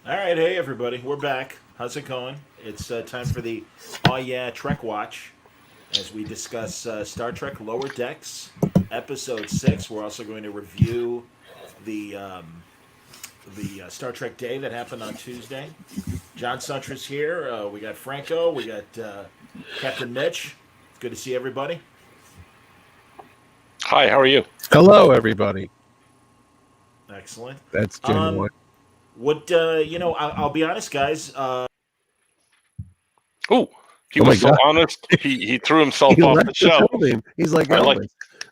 All right, hey everybody, we're back. How's it going? It's time for the Oh Yeah Trek Watch as we discuss Star Trek Lower Decks, Episode 6. We're also going to review the Star Trek Day that happened on Tuesday. John Suntra's here. We got Franco. We got Captain Mitch. It's good to see everybody. Hi, how are you? Hello, everybody. Excellent. That's Um, genuine. I'll be honest, guys. Oh, he Oh my was so God. honest. He threw He himself off the left the show. building. He's like I like Elvis.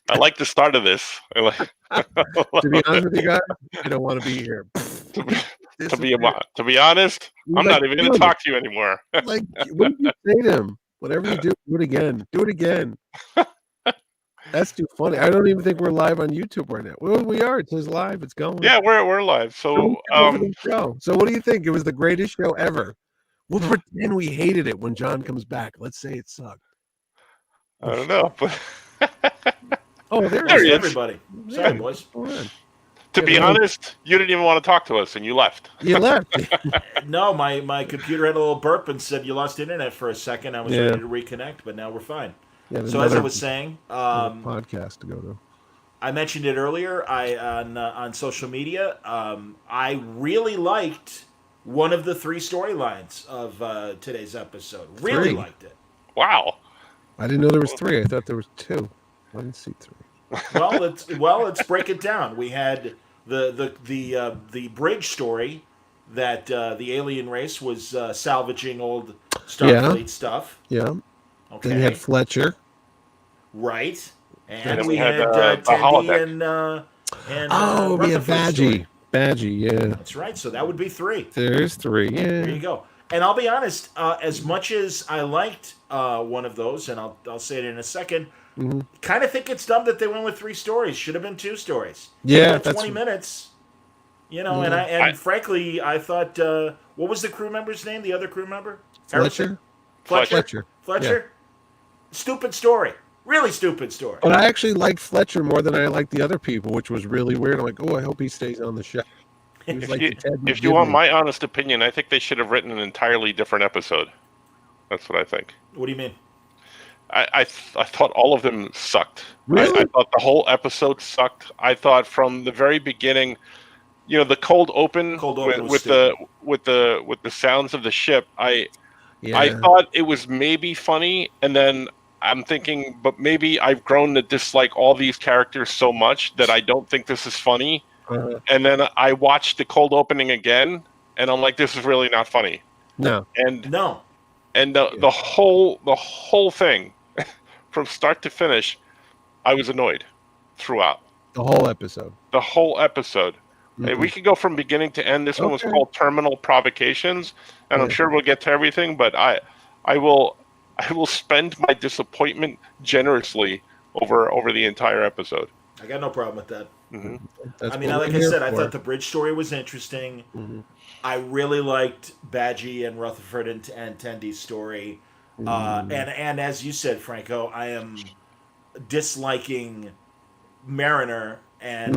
I like the start of this. To be honest with you guys, I don't want to be here. to, be, Disappear. to be honest, He's I'm like, not even going to talk to you anymore. like, what did you say to him? Whatever you do it again. Do it again. That's too funny. I don't even think we're live on YouTube right now. Well, we are. It says live. It's going. Yeah, we're live. So So what do you think? It was the greatest show ever. We'll pretend we hated it when John comes back. Let's say it sucked. I don't know, but Oh, There There's he is. everybody. Sorry, boys. to be honest, you didn't even want to talk to us, and you left. You left. No, my computer had a little burp and said you lost internet for a second. I was Yeah. ready to reconnect, but now we're fine. Yeah, So as I was saying, podcast to go to. I mentioned it earlier. On social media, I really liked one of the three storylines of today's episode. Really Three? liked it. Wow. I didn't know there was three. I thought there was two. I didn't see three. Let's break it down. We had the bridge story that the alien race was salvaging old Starfleet stuff. Yeah. Okay. Then you had Fletcher. Right. And then we we had, had the Tandy holodeck. Oh, yeah, Rutherford's story. Badgey, yeah. That's right. So that would be three. There's three, There you yeah. go. And I'll be honest, as much as I liked one of those, and I'll say it in a second, kind of think it's dumb that they went with three stories. Should have been two stories. Yeah, But 20 minutes. You know, Yeah. and frankly, I thought, what was the crew member's name? The other crew member? Fletcher? Fletcher. Fletcher. Stupid story. Really stupid story. But I actually liked Fletcher more than I liked the other people, which was really weird. I'm like, oh, I hope he stays on the show. He was like the Ted If you want McGivney. my honest opinion, I think they should have written an entirely different episode. That's what I think. What do you mean? I thought all of them sucked. Really? I thought the whole episode sucked. I thought from the very beginning, the cold open, was with the sounds of the ship. I Yeah. thought it was maybe funny, and then I'm thinking, but maybe I've grown to dislike all these characters so much that I don't think this is funny. And then I watched the cold opening again, and I'm like, this is really not funny. No. And No. and the whole thing, from start to finish, I was annoyed throughout. The whole episode. The whole episode. Hey, we could go from beginning to end. This one was called Terminal Provocations, and I'm sure we'll get to everything. But I will spend my disappointment generously over the entire episode. I got no problem with that. That's I mean, what like we're I here said, I for. thought the bridge story was interesting. I really liked Badgey and Rutherford and Tendy's story. And as you said, Franco, I am disliking Mariner and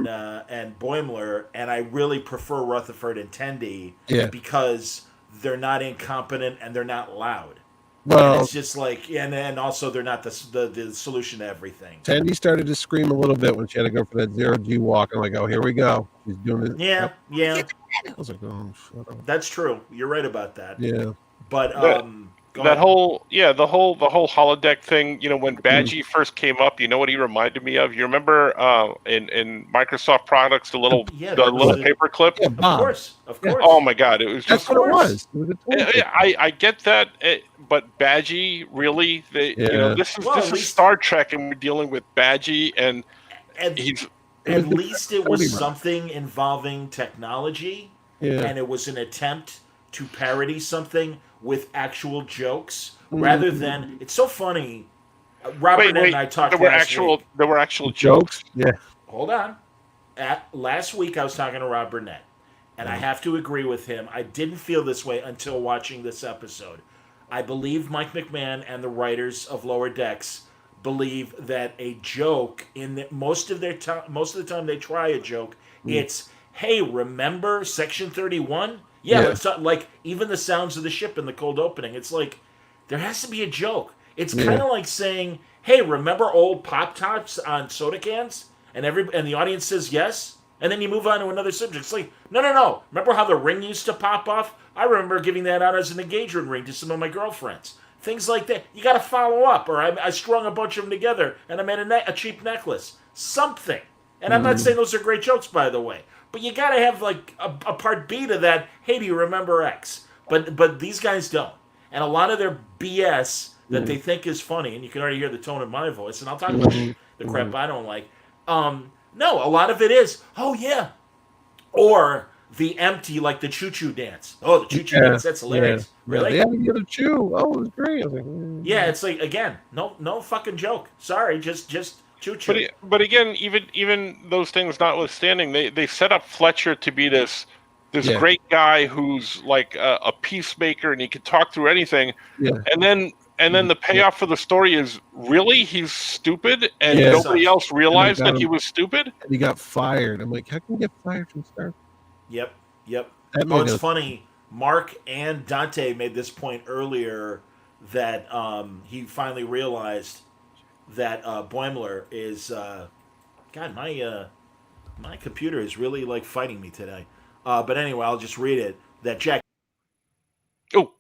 Boimler, and I really prefer Rutherford and Tendy because they're not incompetent and they're not loud. And Well, it's just like, and also they're not the solution to everything. Tandy started to scream a little bit when she had to go for that zero-G walk. I'm like, oh, here we go. She's doing it. Yeah. I was like, oh, shut up. That's true. You're right about that. Yeah. But The whole holodeck thing. When Badgey first came up, you know what he reminded me of? You remember in Microsoft products the little paper clip? Yeah, Of Bob. course. Oh my God! It was That's just. what it was. It was a toy paper. I get that, but Badgey really? This Well, at is least- Star Trek, and we're dealing with Badgey, and At, he's. at least it was Cody something involving technology, Yeah. and it was an attempt to parody something with actual jokes rather than. It's so funny. Robert Wait, and I talked there were last week. there were actual jokes. Yeah. Hold on. Last week, I was talking to Rob Burnett, and I have to agree with him. I didn't feel this way until watching this episode. I believe Mike McMahon and the writers of Lower Decks believe that a joke most of the time they try a joke. It's, hey, remember Section 31? Yeah, Yeah. but so, like even the sounds of the ship in the cold opening, it's like there has to be a joke. It's kind of like saying, "Hey, remember old Pop Tarts on soda cans?" And the audience says yes, and then you move on to another subject. It's like, no, no, no. Remember how the ring used to pop off? I remember giving that out as an engagement ring to some of my girlfriends. Things like that. You got to follow up. Or I strung a bunch of them together and I made a cheap necklace. Something. And I'm not saying those are great jokes, by the way. But you got to have like a part B to that. Hey, do you remember X? But these guys don't. And a lot of their BS that they think is funny, and you can already hear the tone of my voice, and I'll talk about the crap I don't like. No, a lot of it is, oh yeah. Or the empty, like the choo-choo dance. Oh, the choo-choo dance, that's hilarious. Really? They had to get a chew. Oh, it was great. I was like, Yeah, it's like, again, no fucking joke. Sorry, just choo-choo. But again, even those things notwithstanding, they set up Fletcher to be this great guy who's like a peacemaker and he can talk through anything. Yeah. And then the payoff for the story is really he's stupid and Yeah. nobody else realized got that he him. was stupid. And he got fired. I'm like, how can you get fired from Star? Yep. That Oh, made it's no- funny. Mark and Dante made this point earlier that he finally realized that Boimler is God. My computer is really like fighting me today. But anyway, I'll just read it. That Jack.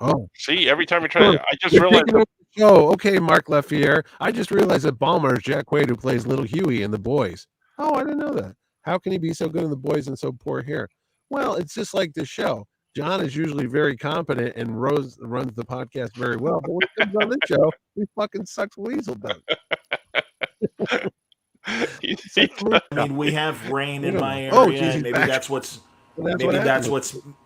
Oh, See, every time you try, I just you're realized. picking up the show. Okay, Mark Leffier. I just realized that Ballmer is Jack Quaid, who plays Little Huey in The Boys. Oh, I didn't know that. How can he be so good in The Boys and so poor here? Well, it's just like the show. John is usually very competent, and Rose runs the podcast very well. But when it comes on this show, he fucking sucks weasel does. I mean, we have rain in my area, Oh, geez, he's and maybe back. that's what's Well,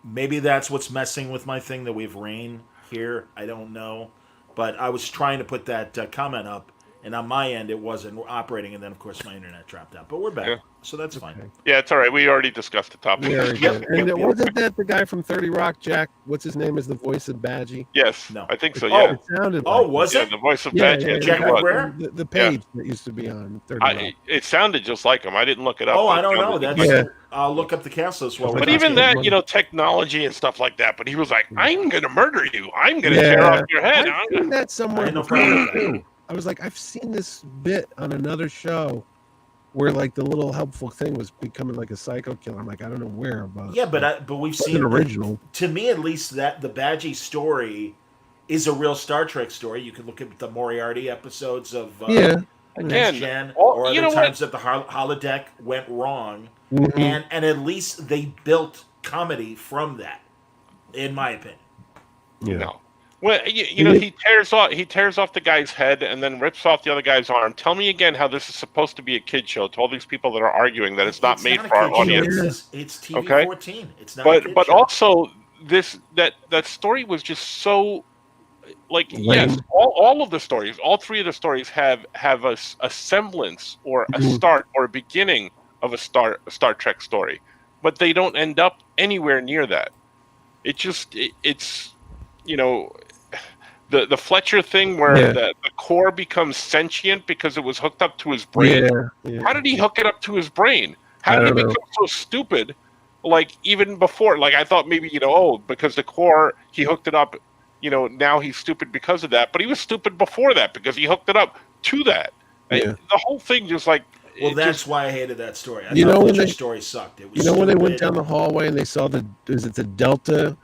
maybe that's what's messing with my thing that we have rain here. I don't know, but I was trying to put that comment up, and on my end it wasn't operating, and then of course my internet dropped out. But we're back, so that's fine. Yeah, it's all right. We already discussed the topic. Wasn't that the guy from 30 Rock, Jack? What's his name? Is the voice of Badgey? Yes, No. I think so. Oh, Yeah. It sounded. Oh, like was Yeah, it? the voice of Yeah, Badgey. yeah, I Jack think it was. McBrayer? the page that used to be on 30 Rock. It sounded just like him. I didn't look it up. Oh, but I it don't know. sounded- That's Yeah. I'll look up the cast list while we're But talking. even that, technology and stuff like that. But he was like, "I'm going to murder you. I'm going to Yeah. tear off your head." I've seen that somewhere I had no before, problem with that. too. I was like, I've seen this bit on another show where like the little helpful thing was becoming like a psycho killer. I'm like, I don't know where, but Yeah, but we've it's seen an original. To me, at least, that the Badgey story is a real Star Trek story. You can look at the Moriarty episodes of Yeah. Next Again, Gen, all- or you other know times that the holodeck went wrong, Mhm. and at least they built comedy from that, in my opinion. Yeah. No. Well, he tears off the guy's head and then rips off the other guy's arm. Tell me again how this is supposed to be a kid show to all these people that are arguing that it's not made a for our kid show. audience. It's TV Okay. 14. It's not. A kid But show. also that story was just so like Lame. yes, all of the stories, all three of the stories have a semblance or a start or a beginning of a Star Trek story, but they don't end up anywhere near that. It's the Fletcher thing where the core becomes sentient because it was hooked up to his brain. Yeah. How did he hook it up to his brain? How did he become so stupid? Like even before, like I thought maybe because the core he hooked it up. Now he's stupid because of that, but he was stupid before that because he hooked it up to that. Yeah. The whole thing just like. Well, that's why I hated that story. I You know thought when Fletcher's they- story sucked. It was When they went stupid. down the hallway and they saw the Delta,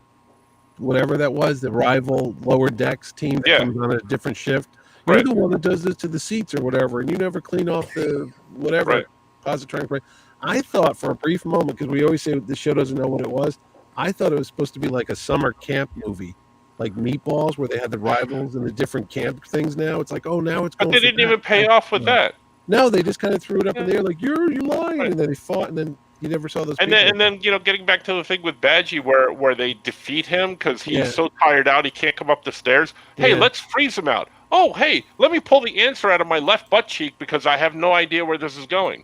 whatever that was, the rival lower decks team that comes on a different shift. You're Right. the one that does this to the seats or whatever, and you never clean off the whatever Right. positron break. I thought for a brief moment, because we always say the show doesn't know what it was, I thought it was supposed to be like a summer camp movie, like Meatballs, where they had the rivals and the different camp things. Now it's like, oh, now it's. But going they for didn't that. even pay off with that. No, they just kind of threw it up in the air, like you're lying, and then they fought, and then you never saw those. And people. then getting back to the thing with Badgey where they defeat him because he's Yeah. so tired out he can't come up the stairs. Hey, Yeah. let's freeze him out. Oh, hey, let me pull the answer out of my left butt cheek because I have no idea where this is going.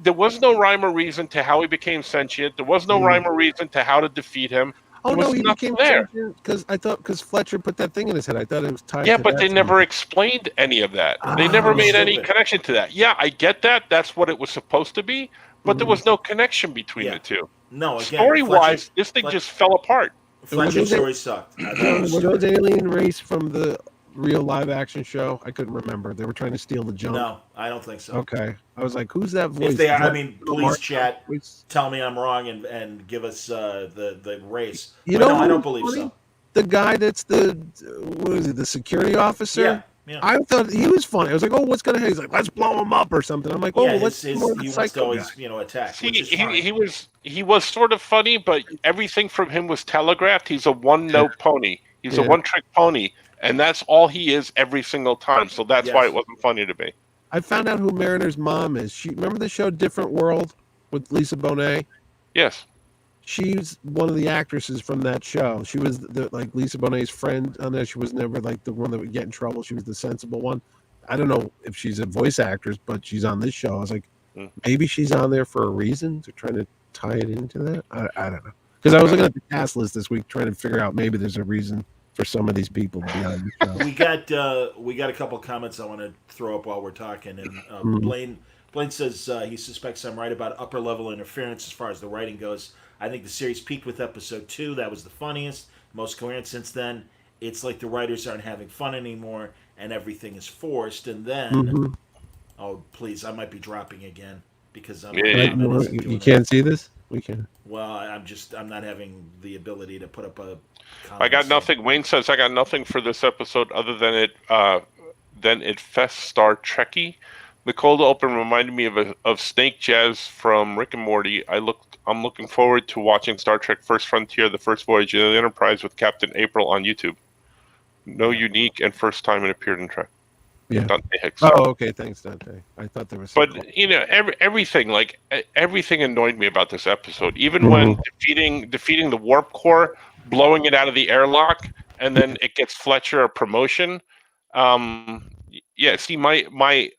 There was no rhyme or reason to how he became sentient. There was no rhyme or reason to how to defeat him. Oh, There was no, he nothing became there. because Fletcher put that thing in his head. I thought it was tied Yeah, to but that they somehow. never explained any of that. They It never was made any stupid. connection to that. Yeah, I get that. That's what it was supposed to be, but there was no connection between Yeah. the two. No, again, Story-wise, this thing just fell apart. Fletcher's story sucked. I thought it was Were those stupid. alien race from the real live action show? I couldn't remember. They were trying to steal the junk. No, I don't think so. Okay. I was like, who's that voice? If they Is are, I that mean, little please Mark chat. voice? Tell me I'm wrong and give us the race. You But know no, I who's don't believe funny? so. The guy that's the security officer? Yeah, yeah. I thought he was funny. I was like, oh, what's going to happen? He's like, let's blow him up or something. I'm like, oh, Yeah, well, let's see more of the he wants to psycho always guy. attack, See, which is fine. he was sort of funny, but everything from him was telegraphed. He's a one-note pony. He's a Yeah. one-trick pony, and that's all he is every single time. So that's why it wasn't funny to me. I found out who Mariner's mom is. Remember the show Different World with Lisa Bonet? Yes. She's one of the actresses from that show. She was like Lisa Bonet's friend on there. She was never like the one that would get in trouble. She was the sensible one. I don't know if she's a voice actress, but she's on this show. I was like, maybe she's on there for a reason. They're trying to tie it into that. I don't know. Because I was looking at the cast list this week trying to figure out maybe there's a reason for some of these people to be on the show. We got a couple comments I want to throw up while we're talking, and Blaine says he suspects I'm right about upper level interference as far as the writing goes. I think the series peaked with episode 2. That was the funniest, most coherent. Since then, it's like the writers aren't having fun anymore, and everything is forced. And then, oh please, I might be dropping again because You can't see this. We can. Well, I'm not having the ability to put up a. I got nothing. Wayne says I got nothing for this episode other than it fest Star Trekky. The cold open reminded me of Snake Jazz from Rick and Morty. I'm looking forward to watching Star Trek First Frontier, the first voyage of the Enterprise with Captain April on YouTube. No unique and first time it appeared in Trek. Yeah. Dante Hicks. Oh, okay. Thanks, Dante. I thought there was. But everything annoyed me about this episode. Even when defeating the warp core, blowing it out of the airlock, and then it gets Fletcher a promotion. See, my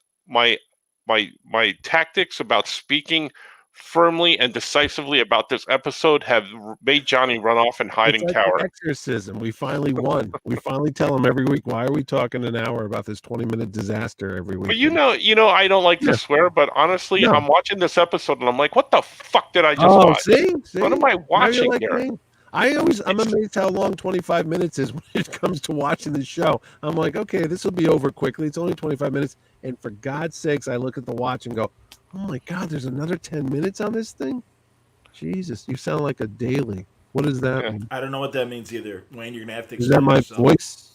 tactics about speaking firmly and decisively about this episode have made Johnny run off and hide and cower. Exorcism. We finally won. We finally tell him every week, why are we talking an hour about this 20-minute disaster every week? But you know, I don't like to swear, but honestly, I'm watching this episode and I'm like, what the fuck did I just watch? See? What am I watching here? I'm amazed how long 25 minutes is when it comes to watching the show. I'm like, okay, this will be over quickly. It's only 25 minutes. And for God's sakes, I look at the watch and go, oh my God, there's another 10 minutes on this thing? Jesus, you sound like a daily. What does that mean? I don't know what that means either. Wayne, you're going to have to Is explain that my yourself. voice?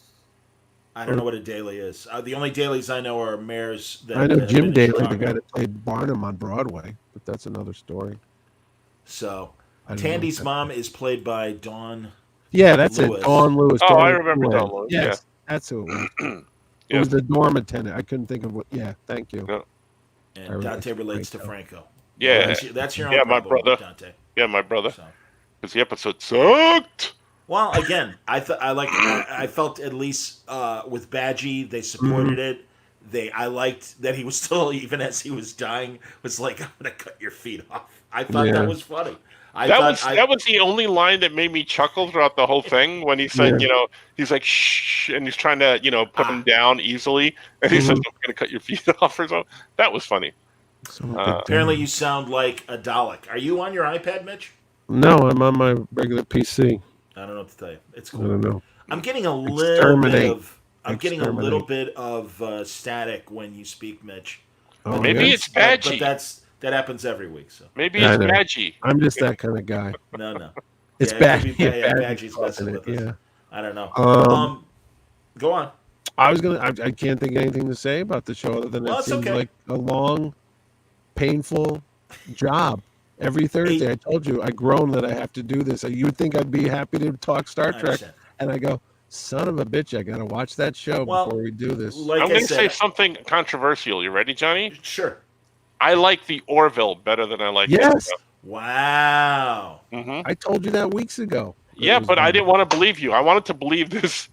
I don't know what a daily is. The only dailies I know are mares. I know Jim Daly, the guy that played Barnum on Broadway, but that's another story. So, Tandy's mom is played by Dawn. Yeah, that's Lewis. it. Dawn Lewis. Oh, Dawn I remember Lewis. Dawn Lewis. Yes, that's who it was. It was the dorm attendant. I couldn't think of what. Yeah, thank you. Yeah. And Dante relates to Franco. Yeah, that's your own my problem, brother. Dante. Yeah, my brother. Because the episode sucked. Well, again, I felt at least with Badgey, they supported it. I liked that he was still, even as he was dying, was like, "I'm gonna cut your feet off." I thought that was funny. That was the only line that made me chuckle throughout the whole thing when he said, he's like, shh, and he's trying to, put him down easily, and he says, "I'm gonna cut your feet off," or something. That was funny. Apparently, you sound like a Dalek. Are you on your iPad, Mitch? No, I'm on my regular PC. I don't know what to tell you. It's cool. I don't know. I'm getting a little bit of static when you speak, Mitch. Oh, maybe it's Badgey. But that happens every week. So maybe it's Badgey. I'm just that kind of guy. No. It's Badgey. Badgey's messing with us. Yeah. I don't know. Go on. I can't think of anything to say about the show other than it seems like a long, painful job. Every Thursday, I told you, I groan that I have to do this. You would think I'd be happy to talk Star Trek, and I go, son of a bitch, I got to watch that show before we do this. I'm going to say something controversial. You ready, Johnny? Sure. I like the Orville better than I like Yes. Wow. Mm-hmm. I told you that weeks ago. Yeah, but I didn't want to believe you. I wanted to believe this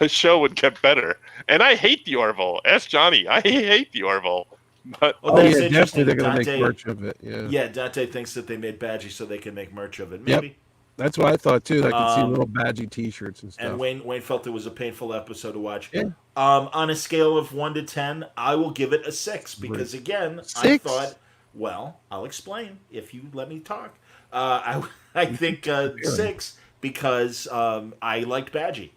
show would get better. And I hate the Orville. Ask Johnny. I hate the Orville. But definitely they're going to make merch of it. Yeah, Dante thinks that they made Badgey so they can make merch of it. Maybe. That's what I thought too. I could see little Badgey T-shirts and stuff. And Wayne felt it was a painful episode to watch. Yeah. On a scale of 1 to 10, I will give it a 6 because again, I 6? thought. Well, I'll explain if you let me talk. I think 6 because I liked Badgey.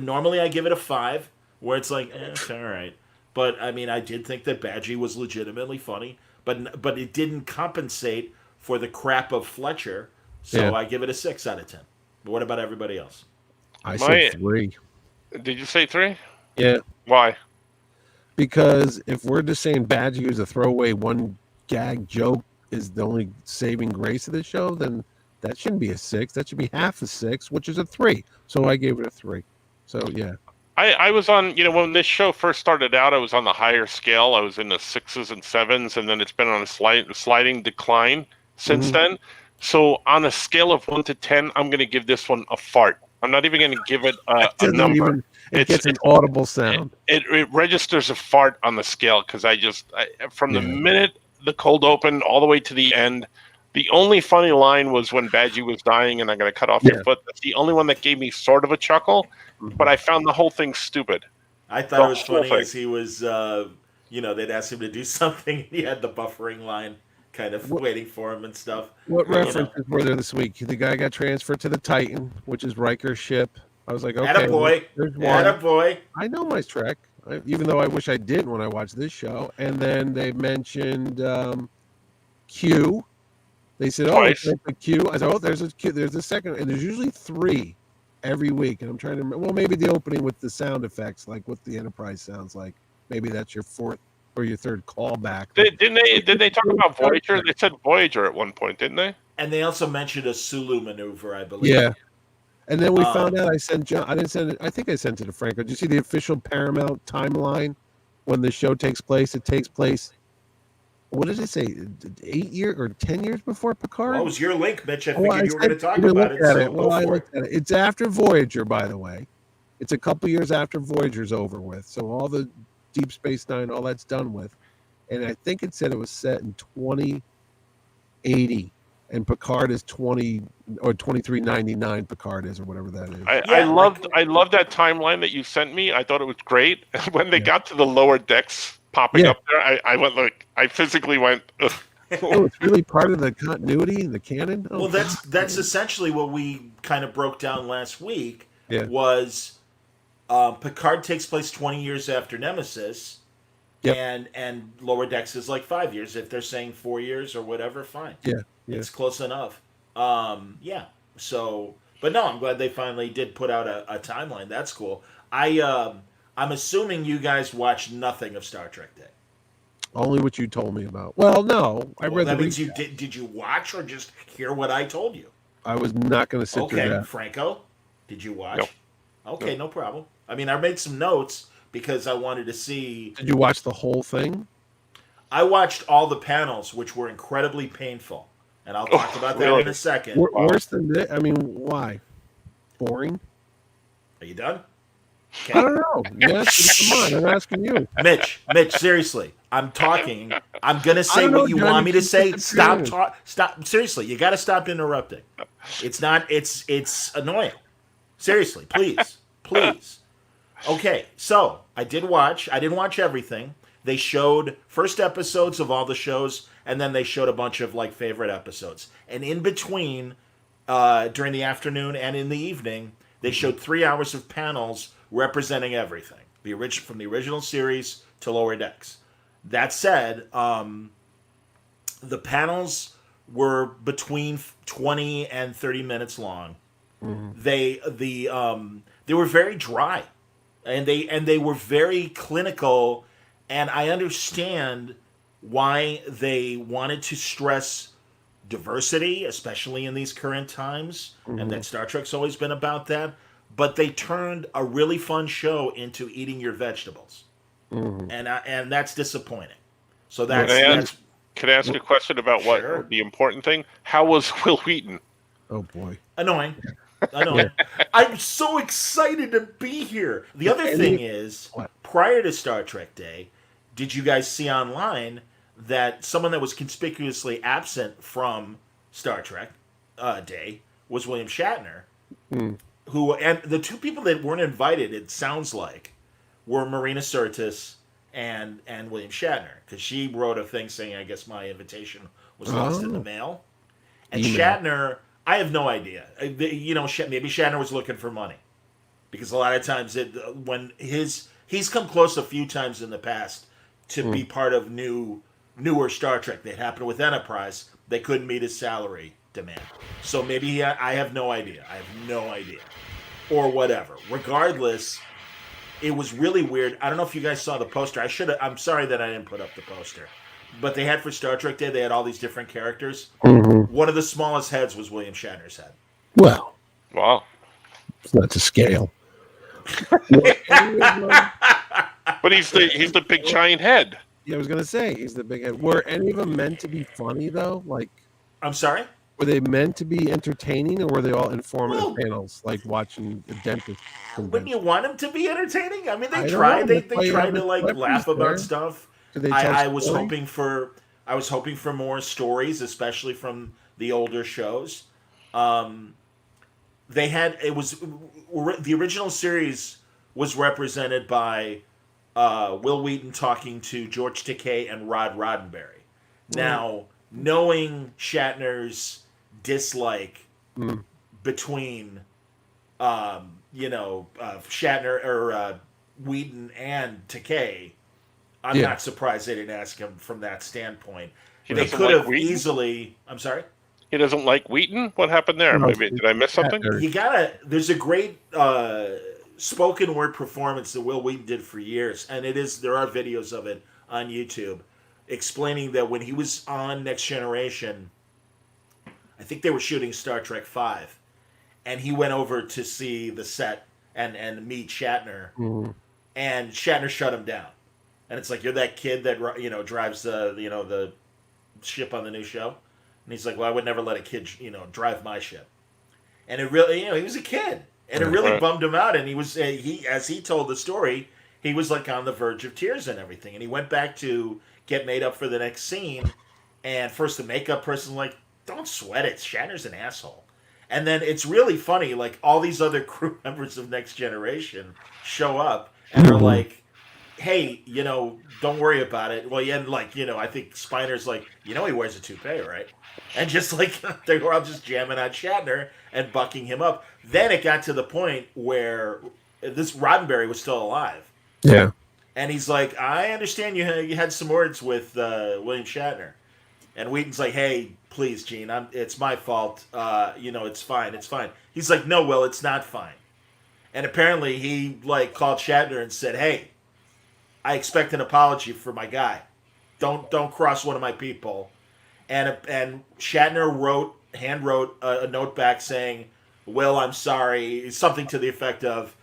Normally, I give it a 5, where it's like, it's all right. But I mean, I did think that Badgey was legitimately funny, but it didn't compensate for the crap of Fletcher. So I give it a 6 out of 10. But what about everybody else? I said 3. Did you say 3? Yeah. Why? Because if we're just saying Badgey was a throwaway one gag joke is the only saving grace of the show, then that shouldn't be a 6. That should be half a 6, which is a 3. So I gave it a 3. So yeah. I was on, when this show first started out, I was on the higher scale. I was in the 6s and 7s, and then it's been on a sliding decline since then. So on a scale of 1 to 10, I'm going to give this one a fart. I'm not even going to give it a number. It gets an audible sound. It registers a fart on the scale because from the minute the cold open all the way to the end, the only funny line was when Badgey was dying and I'm going to cut off your foot. That's the only one that gave me sort of a chuckle, but I found the whole thing stupid. I thought it was funny as he was, they'd ask him to do something and he had the buffering line kind of waiting for him and stuff. What references were there this week? The guy got transferred to the Titan, which is Riker's ship. I was like, okay. Attaboy. There's one. Attaboy. I know my Trek, even though I wish I did when I watched this show. And then they mentioned Q. They said, it's a Q. I said, there's a Q. There's a second. And there's usually 3 every week. And I'm trying to remember. Well, maybe the opening with the sound effects, like what the Enterprise sounds like. Maybe that's your 4th or your 3rd callback. Did they talk about Voyager? They said Voyager at one point, didn't they? And they also mentioned a Sulu maneuver, I believe. Yeah. And then we found out I sent John. I didn't send it. I think I sent it to Franco. Did you see the official Paramount timeline when the show takes place? It takes place. What did it say? 8 years or 10 years before Picard? Well, it was your link, Mitch. I figured you were going to talk about it. I looked at it. It's after Voyager, by the way. It's a couple years after Voyager's over with. So all the Deep Space Nine, all that's done with. And I think it said it was set in 2080. And Picard is 2399. Picard is, or whatever that is. I loved that timeline that you sent me. I thought it was great. When they got to the lower decks popping up there, I physically went. Ugh. Oh, it's really part of the continuity, the canon. Well, that's essentially what we kind of broke down last week. Yeah. Was Picard takes place 20 years after Nemesis. Yep. And Lower Decks is like 5 years. If they're saying 4 years or whatever, fine. Yeah. It's close enough. So, but no, I'm glad they finally did put out a timeline. That's cool. I'm assuming you guys watched nothing of Star Trek Day. Only what you told me about. Well, no, I read. That means you did. Did you watch or just hear what I told you? I was not going to sit through that. Okay, Franco, did you watch? Nope. Okay, no problem. I mean, I made some notes because I wanted to see. Did you watch the whole thing? I watched all the panels, which were incredibly painful. And I'll talk about that in a second. Worse than this? I mean, why? Boring? Are you done? Okay. I don't know. Yes, come on. I'm asking you. Mitch, Seriously. I'm talking. I'm going to say what you want me to say. Stop. Seriously, you got to stop interrupting. It's annoying. Seriously, please. Okay, so I didn't watch everything. They showed first episodes of all the shows, and then they showed a bunch of like favorite episodes. And in between, during the afternoon and in the evening, they showed 3 hours of panels representing everything, from the original series to Lower Decks. That said, the panels were between 20 and 30 minutes long. Mm-hmm. They were very dry, and they were very clinical. And I understand why they wanted to stress diversity, especially in these current times, and that Star Trek's always been about that. But they turned a really fun show into eating your vegetables, and that's disappointing. So Can I ask a question about what the important thing? How was Will Wheaton? Oh boy, annoying. I'm so excited to be here. The other thing is, prior to Star Trek Day, did you guys see online that someone that was conspicuously absent from Star Trek Day was William Shatner, Hmm. who, and the two people that weren't invited, it sounds like, were Marina Sirtis and William Shatner, because she wrote a thing saying, I guess my invitation was lost in the Oh. mail. And Email. Shatner, I have no idea. You know, maybe Shatner was looking for money, because a lot of times when he's come close a few times in the past to be part of newer Star Trek that happened with Enterprise. They couldn't meet his salary demand, so maybe I have no idea. I have no idea, or whatever. Regardless, it was really weird. I don't know if you guys saw the poster. I should. I'm sorry that I didn't put up the poster, but they had for Star Trek Day. They had all these different characters. Mm-hmm. One of the smallest heads was William Shatner's head. Well, Wow. it's not to scale. But he's the big giant head. Yeah, I was gonna say he's the big head. Were any of them meant to be funny though? Like, I'm sorry. were they meant to be entertaining, or were they all informative Well, panels, like watching the dentist? Wouldn't you want them to be entertaining? I mean, I they don't tried. know. They That's why you tried have to the like celebrities laugh about there. stuff. Do they tell I was stories? hoping for more stories, especially from the older shows. They had the original series was represented by Will Wheaton talking to George Takei and Rod Roddenberry. Now, knowing Shatner's dislike between Shatner or Wheaton and Takei, I'm Yeah. not surprised they didn't ask him from that standpoint. He They doesn't could like have Wheaton? easily. I'm sorry. He doesn't like Wheaton? What happened there? No, Maybe did I miss something? Shatner. He there's a great spoken word performance that Will Wheaton did for years, and there are videos of it on YouTube explaining that when he was on Next Generation, I think they were shooting Star Trek V, and he went over to see the set and meet Shatner, and Shatner shut him down, and it's like, you're that kid that drives the ship on the new show, and he's like, well, I would never let a kid drive my ship. And it really, he was a kid, and it really Right. bummed him out. And he was, as he told the story, he was like on the verge of tears and everything. And he went back to get made up for the next scene, and first the makeup person's like, "Don't sweat it, Shatner's an asshole." And then it's really funny, like all these other crew members of Next Generation show up and are like, "Hey, don't worry about it." Well, yeah, I think Spiner's like, he wears a toupee, right? And just like they were all just jamming on Shatner and bucking him up. Then it got to the point where this Roddenberry was still alive, Yeah. and he's like, "I understand you had some words with William Shatner," and Wheaton's like, "Hey, please, Gene, it's my fault. It's fine, it's fine." He's like, "No, Will, it's not fine." And apparently he called Shatner and said, "Hey, I expect an apology for my guy. Don't cross one of my people." And Shatner hand wrote a note back saying, "Will, I'm sorry," something to the effect of,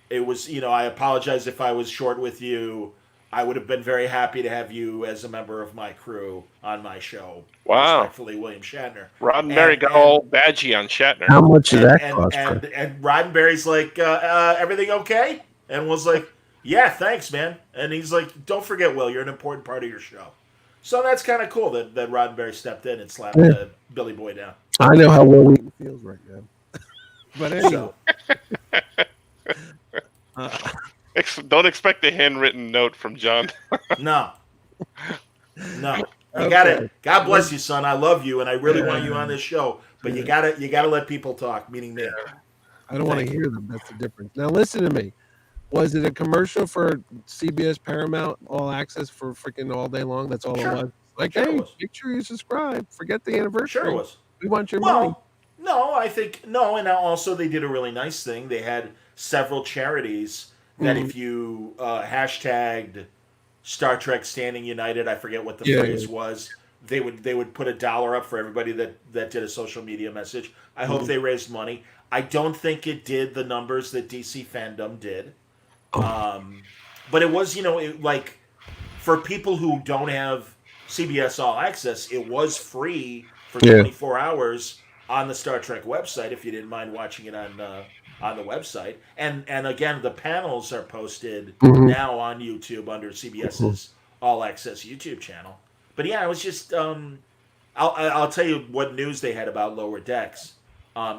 "It was, I apologize if I was short with you. I would have been very happy to have you as a member of my crew on my show. Wow. Respectfully, William Shatner." Roddenberry got all badgy on Shatner. How much did that And cost? and Roddenberry's like, "Everything okay?" And was like, "Yeah, thanks, man." And he's like, "Don't forget, Will, you're an important part of your show." So that's kind of cool that Roddenberry stepped in and slapped Billy Boy down. I know how Will Wheaton feels right now. But anyway, So, Don't expect a handwritten note from John. no. You Okay. God bless you, son. I love you, and I really want you on this show. But you gotta let people talk, meaning me. I don't want to hear them. That's the difference. Now listen to me. Was it a commercial for CBS Paramount All Access for freaking all day long? That's all Sure. it was. Like, Sure it hey, was. make sure you subscribe. Forget the anniversary. Sure it was. We want your money. Well, no, I think no, and also they did a really nice thing. They had several charities that if you hashtagged Star Trek Standing United, I forget what the phrase was, they would put $1 up for everybody that did a social media message. I hope they raised money. I don't think it did the numbers that DC Fandom did. But it was, for people who don't have CBS All Access, it was free for 24 hours on the Star Trek website if you didn't mind watching it on the website. And again, the panels are posted now on YouTube under CBS's All Access YouTube channel. But yeah, it was just I'll tell you what news they had about Lower Decks.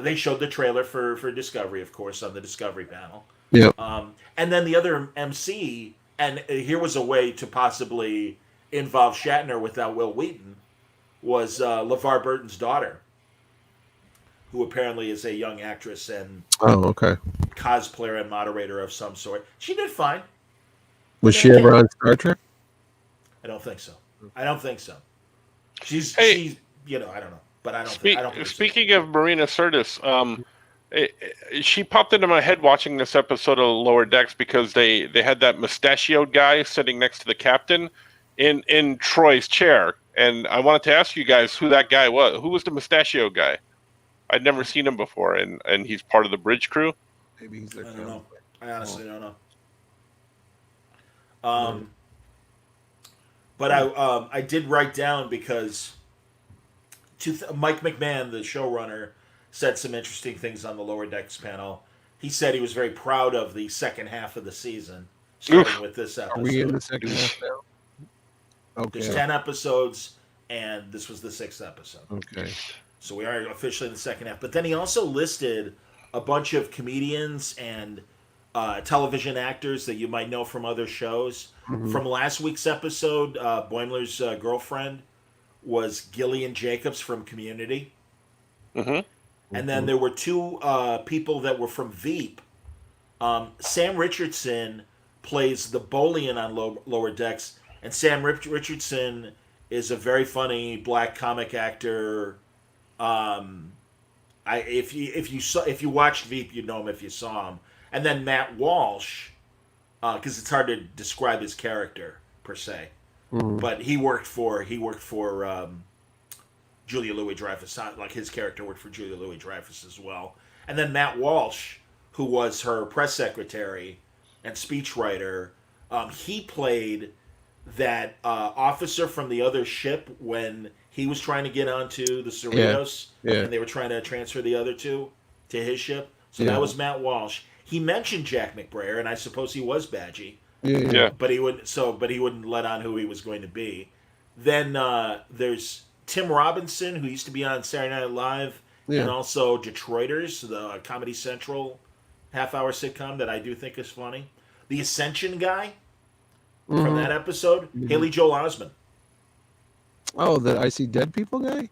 They showed the trailer for Discovery, of course, on the Discovery panel. Yep. And then the other MC, and here was a way to possibly involve Shatner without Will Wheaton, was LeVar Burton's daughter, who apparently is a young actress and Okay. cosplayer and moderator of some sort. She did fine. Was she ever on Star Trek? I don't think so. I don't think so. She's I don't know, but I don't. Speaking of Marina Sirtis, she popped into my head watching this episode of Lower Decks because they had that mustachioed guy sitting next to the captain in Troy's chair, and I wanted to ask you guys who that guy was. Who was the mustachioed guy? I'd never seen him before, and he's part of the bridge crew. Maybe he's their. I don't know. I honestly don't know. But I did write down because Mike McMahon, the showrunner, said some interesting things on the Lower Decks panel. He said he was very proud of the second half of the season, starting with this episode. Are we in the second half now? Okay. There's 10 episodes, and this was the 6th episode. Okay. So we are officially in the second half. But then he also listed a bunch of comedians and television actors that you might know from other shows. Mm-hmm. From last week's episode, Boimler's girlfriend was Gillian Jacobs from Community. Mm-hmm. And then there were 2 people that were from Veep. Sam Richardson plays the Bolian on Lower Decks, and Sam Richardson is a very funny black comic actor. If you watched Veep, you'd know him if you saw him. And then Matt Walsh, because it's hard to describe his character per se, but he worked for Julia Louis-Dreyfus. Like his character worked for Julia Louis-Dreyfus as well. And then Matt Walsh, who was her press secretary and speechwriter, he played that officer from the other ship when he was trying to get onto the Cerritos, and they were trying to transfer the other 2 to his ship. So that was Matt Walsh. He mentioned Jack McBrayer, and I suppose he was Badgey. Yeah. But he wouldn't let on who he was going to be. Then there's Tim Robinson, who used to be on Saturday Night Live, and also Detroiters, the Comedy Central half-hour sitcom that I do think is funny. The Ascension guy from that episode, Haley Joel Osment. Oh, the I See Dead People guy?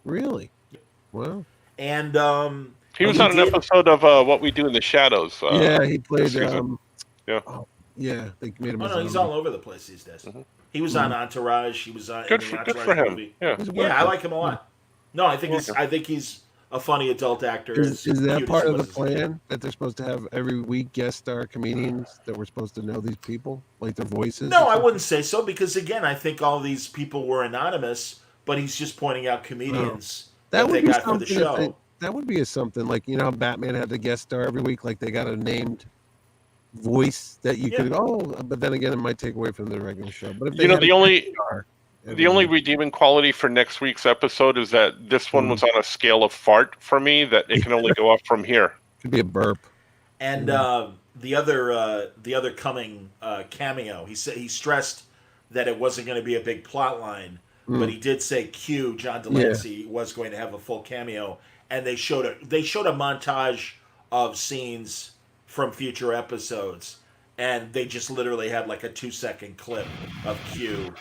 Really? Wow. And he was on an episode of What We Do in the Shadows. He played. They made him. Oh no, he's all over the place these days. He was on Entourage. He was on good in for, the good Entourage for him. movie. Yeah, I like him a lot. No, I think he's a funny adult actor. Is that part of the plan that they're supposed to have every week guest star comedians that we're supposed to know these people, like their voices? No, I wouldn't say so because again, I think all these people were anonymous, but he's just pointing out comedians that they got for the show. That would be something like how Batman had the guest star every week, like they got a named voice that you could. Oh, but then again, it might take away from the regular show. But if they the only redeeming quality for next week's episode is that this one was on a scale of fart for me that it can only go up from here. Could be a burp. And the other coming cameo, he stressed that it wasn't going to be a big plot line, but he did say John Delancey was going to have a full cameo, and they showed a montage of scenes from future episodes, and they just literally had like a 2-second clip of Q,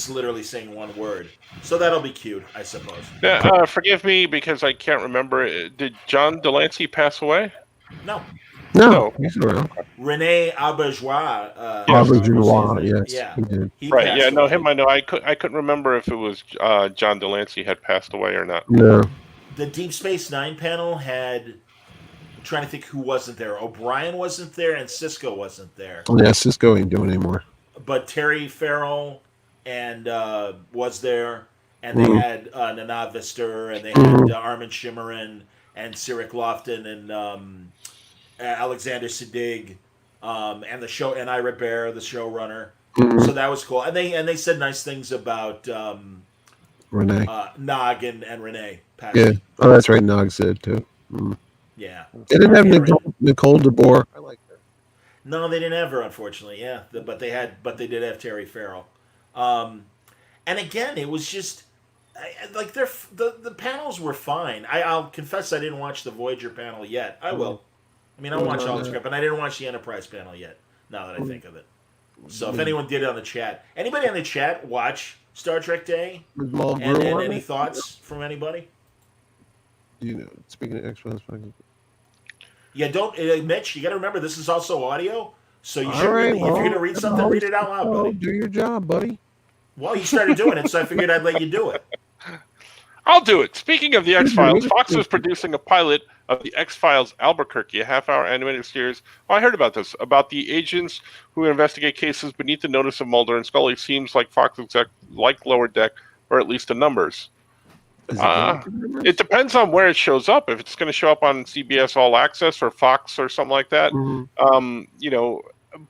literally saying one word. So that'll be cute, I suppose. Yeah, forgive me because I can't remember. Did John Delancey pass away? No. He's around. Renee Auberjois. Yes. Yeah. He did. Right. Yeah. No, him. I know. I couldn't remember if it was John Delancey had passed away or not. No. The Deep Space Nine panel had. I'm trying to think who wasn't there. O'Brien wasn't there, and Cisco wasn't there. Yeah, Cisco ain't doing anymore. But Terry Farrell and was there, and they had Nana Vister, and they had Armin Shimmerin and Cyric Lofton and Alexander Siddig, and the show and Ira Bear, the showrunner. So that was cool, and they said nice things about Renee, Nog and Renee. Yeah, oh, that's right. Nog said too. Yeah, they didn't have Nicole DeBoer. I like her. No, they didn't have her, unfortunately. Yeah, but they did have Terry Farrell. And again, it was just like the panels were fine. I'll confess I didn't watch the Voyager panel yet. I will. I mean, I'll watch all the crap, but I didn't watch the Enterprise panel yet. Now that I think of it. So if anyone did it on the chat, anybody on the chat watch Star Trek Day? And any thoughts from anybody? Speaking of X-Files, Yeah, don't Mitch. You got to remember this is also audio, so you should. right, if you're going to read something, read it out loud, buddy. Do your job, buddy. Well, you started doing it, so I figured I'd let you do it. I'll do it. Speaking of the X-Files, Fox is producing a pilot of the X-Files Albuquerque, a half-hour animated series. Oh, I heard about this, about the agents who investigate cases beneath the notice of Mulder and Scully. Seems like Fox exec like Lower Deck, or at least the numbers. It depends on where it shows up. If it's going to show up on CBS All Access or Fox or something like that,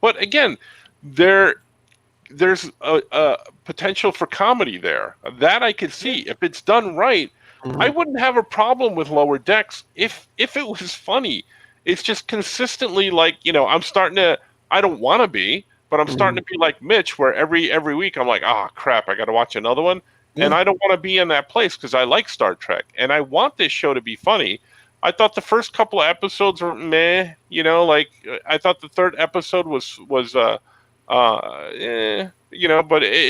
But again, there's a potential for comedy there that I could see if it's done right. I wouldn't have a problem with Lower Decks if it was funny. It's just consistently like, I'm starting to. I don't want to be, but I'm starting to be like Mitch, where every week I'm like, crap, I got to watch another one. And I don't want to be in that place because I like Star Trek and I want this show to be funny. I thought the first couple of episodes were meh, I thought the third episode was but it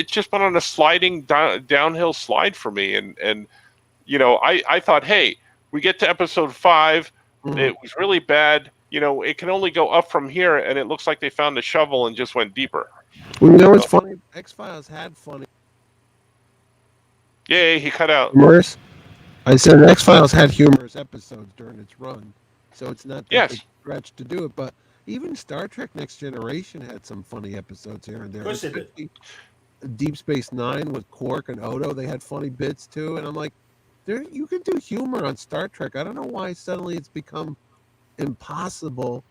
just went on a sliding downhill slide for me. And I thought, hey, we get to episode 5. It was really bad. It can only go up from here. And it looks like they found a shovel and just went deeper. Well, it's funny. X-Files had funny. Yay, he cut out. Humorous. I said X-Files had humorous episodes during its run, so it's not that stretch to do it. But even Star Trek Next Generation had some funny episodes here and there. Of course it did. Deep Space Nine with Quark and Odo, they had funny bits too. And I'm like, you can do humor on Star Trek. I don't know why suddenly it's become impossible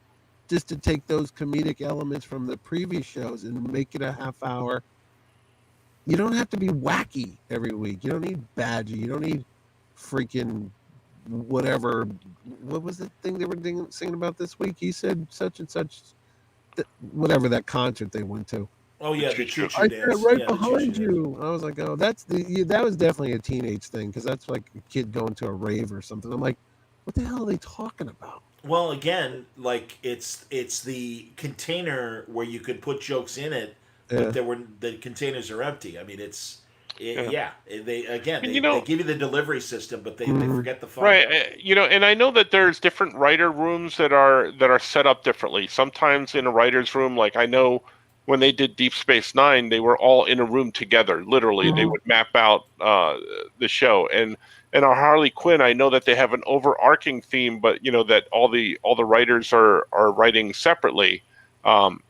just to take those comedic elements from the previous shows and make it a half hour. You don't have to be wacky every week. You don't need Badgey. You don't need freaking whatever. What was the thing they were singing about this week? He said such and such, whatever that concert they went to. Oh yeah, the choo-choo I dance. said right behind you. I was like, oh, that was definitely a teenage thing because that's like a kid going to a rave or something. I'm like, what the hell are they talking about? Well, again, like it's the container where you could put jokes in it. But the containers are empty. I mean, they give you the delivery system, but they forget the fun. Right, and I know that there's different writer rooms that are set up differently. Sometimes in a writer's room, like I know when they did Deep Space Nine, they were all in a room together. Literally, they would map out the show. And our Harley Quinn, I know that they have an overarching theme, but that all the writers are writing separately.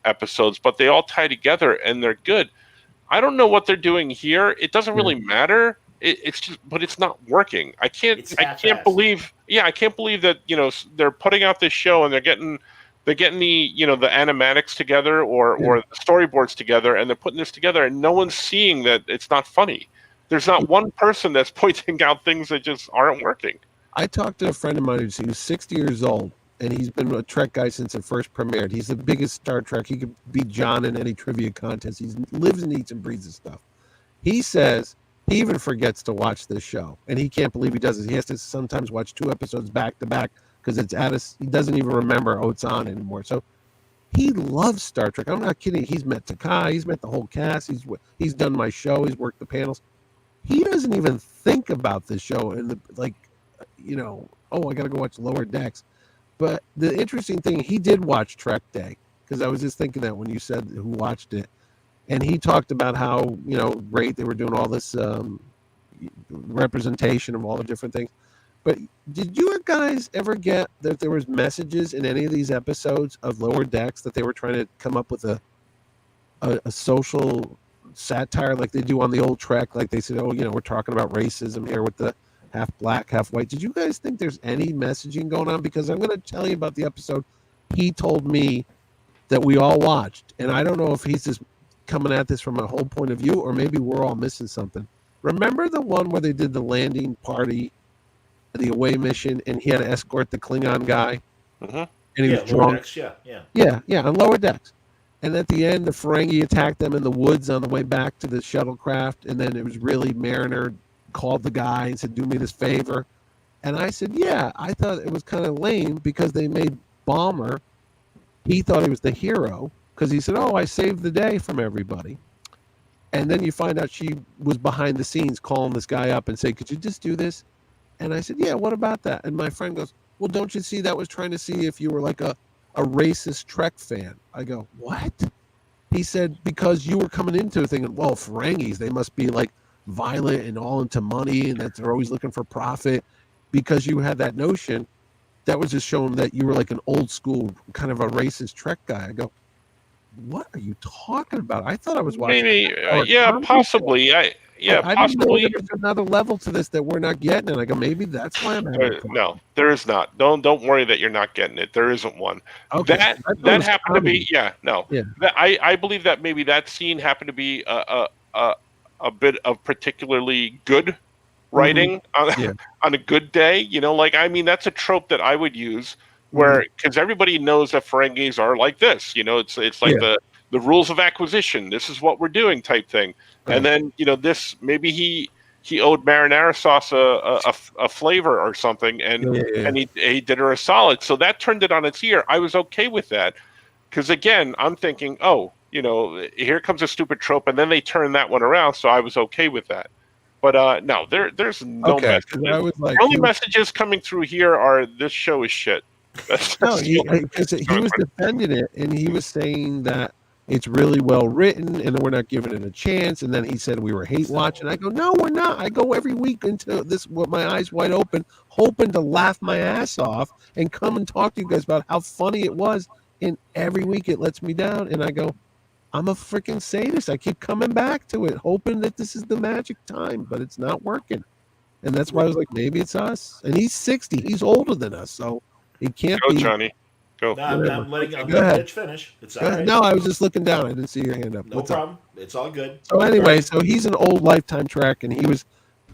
Episodes, but they all tie together and they're good. I don't know what they're doing here. It doesn't really matter. It's just, but it's not working. I can't believe that they're putting out this show and they're getting the the animatics together or the storyboards together and they're putting this together and no one's seeing that it's not funny. There's not one person that's pointing out things that just aren't working. I talked to a friend of mine who's 60 years old. And he's been a Trek guy since it first premiered. He's the biggest Star Trek. He could beat John in any trivia contest. He lives and eats and breathes this stuff. He says he even forgets to watch this show. And he can't believe he does it. He has to sometimes watch 2 episodes back to back because he doesn't even remember, it's on anymore. So he loves Star Trek. I'm not kidding. He's met Takai. He's met the whole cast. He's done my show. He's worked the panels. He doesn't even think about this show. And I got to go watch Lower Decks. But the interesting thing, he did watch Trek Day, because I was just thinking that when you said who watched it. And he talked about how, great they were doing all this representation of all the different things. But did you guys ever get that there was messages in any of these episodes of Lower Decks that they were trying to come up with a social satire like they do on the old Trek? Like they said, we're talking about racism here with the half black, half white. Did you guys think there's any messaging going on? Because I'm going to tell you about the episode he told me that we all watched. And I don't know if he's just coming at this from a whole point of view or maybe we're all missing something. Remember the one where they did the landing party, the away mission, and he had to escort the Klingon guy? And he was drunk. Decks, yeah, on Lower Decks. And at the end, the Ferengi attacked them in the woods on the way back to the shuttlecraft. And then it was really Mariner called the guy and said, "Do me this favor." And I said, "Yeah." I thought it was kind of lame because they made Balmer. He thought he was the hero because he said, "Oh, I saved the day from everybody." And then you find out she was behind the scenes calling this guy up and say, "Could you just do this?" And I said, "Yeah, what about that?" And my friend goes, "Well, don't you see that was trying to see if you were like a racist Trek fan?" I go, "What?" He said, "Because you were coming into it thinking, well, Ferengis, they must be like violent and all into money and that they're always looking for profit." Because you had that notion, that was just showing that you were like an old school kind of a racist Trek guy. I go, "What are you talking about? I thought I was watching Maybe, a yeah, comedy show. possibly. I didn't know Possibly. there was another level to this that we're not getting." And I go, "Maybe that's why I'm having fun." No, there is not. Don't worry that you're not getting it. There isn't one. Okay, That I thought it that was happened to comedy. be, yeah, no. Yeah, I believe that maybe that scene happened to be a, a bit of particularly good hmm writing on yeah, on a good day. Like, I mean, that's a trope that I would use hmm where, because everybody knows that Ferengis are like this. It's like yeah, the rules of acquisition. This is what we're doing type thing. And right, then this maybe he owed marinara sauce a flavor or something, yeah, yeah, yeah. and he did her a solid. So that turned it on its ear. I was okay with that because, again, I'm thinking, oh, here comes a stupid trope, and then they turn that one around. So I was okay with that. But no, there's no Okay, because messages. I was like, The only he was messages coming through here are this show is shit. no, That's the only because message he coming was through. defending it, and he was saying that it's really well written, and that we're not giving it a chance. And then he said we were hate watching. I go, "No, we're not. I go every week into this with my eyes wide open, hoping to laugh my ass off and come and talk to you guys about how funny it was. And every week it lets me down, and I go, I'm a freaking sadist. I keep coming back to it, hoping that this is the magic time, but it's not working." And that's why I was like, maybe it's us. And he's 60. He's older than us, so it can't Go, be. Johnny. Go. No, Whatever. I'm Okay, go letting ahead. Mitch finish. It's Go all ahead. right. No, I was just looking down. I didn't see your hand up. No What's up? problem. It's all good. So anyway, so he's an old Lifetime track, and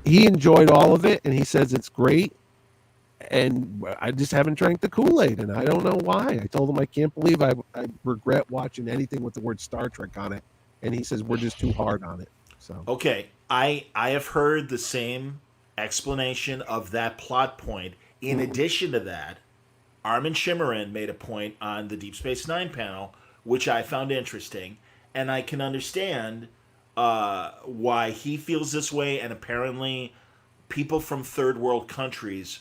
he enjoyed all of it, and he says it's great. And I just haven't drank the Kool-Aid, and I don't know why. I told him I can't believe I regret watching anything with the word Star Trek on it, and he says we're just too hard on it. So Okay, I have heard the same explanation of that plot point. In addition to that, Armin Shimmerin made a point on the Deep Space Nine panel, which I found interesting, and I can understand why he feels this way, and apparently people from third world countries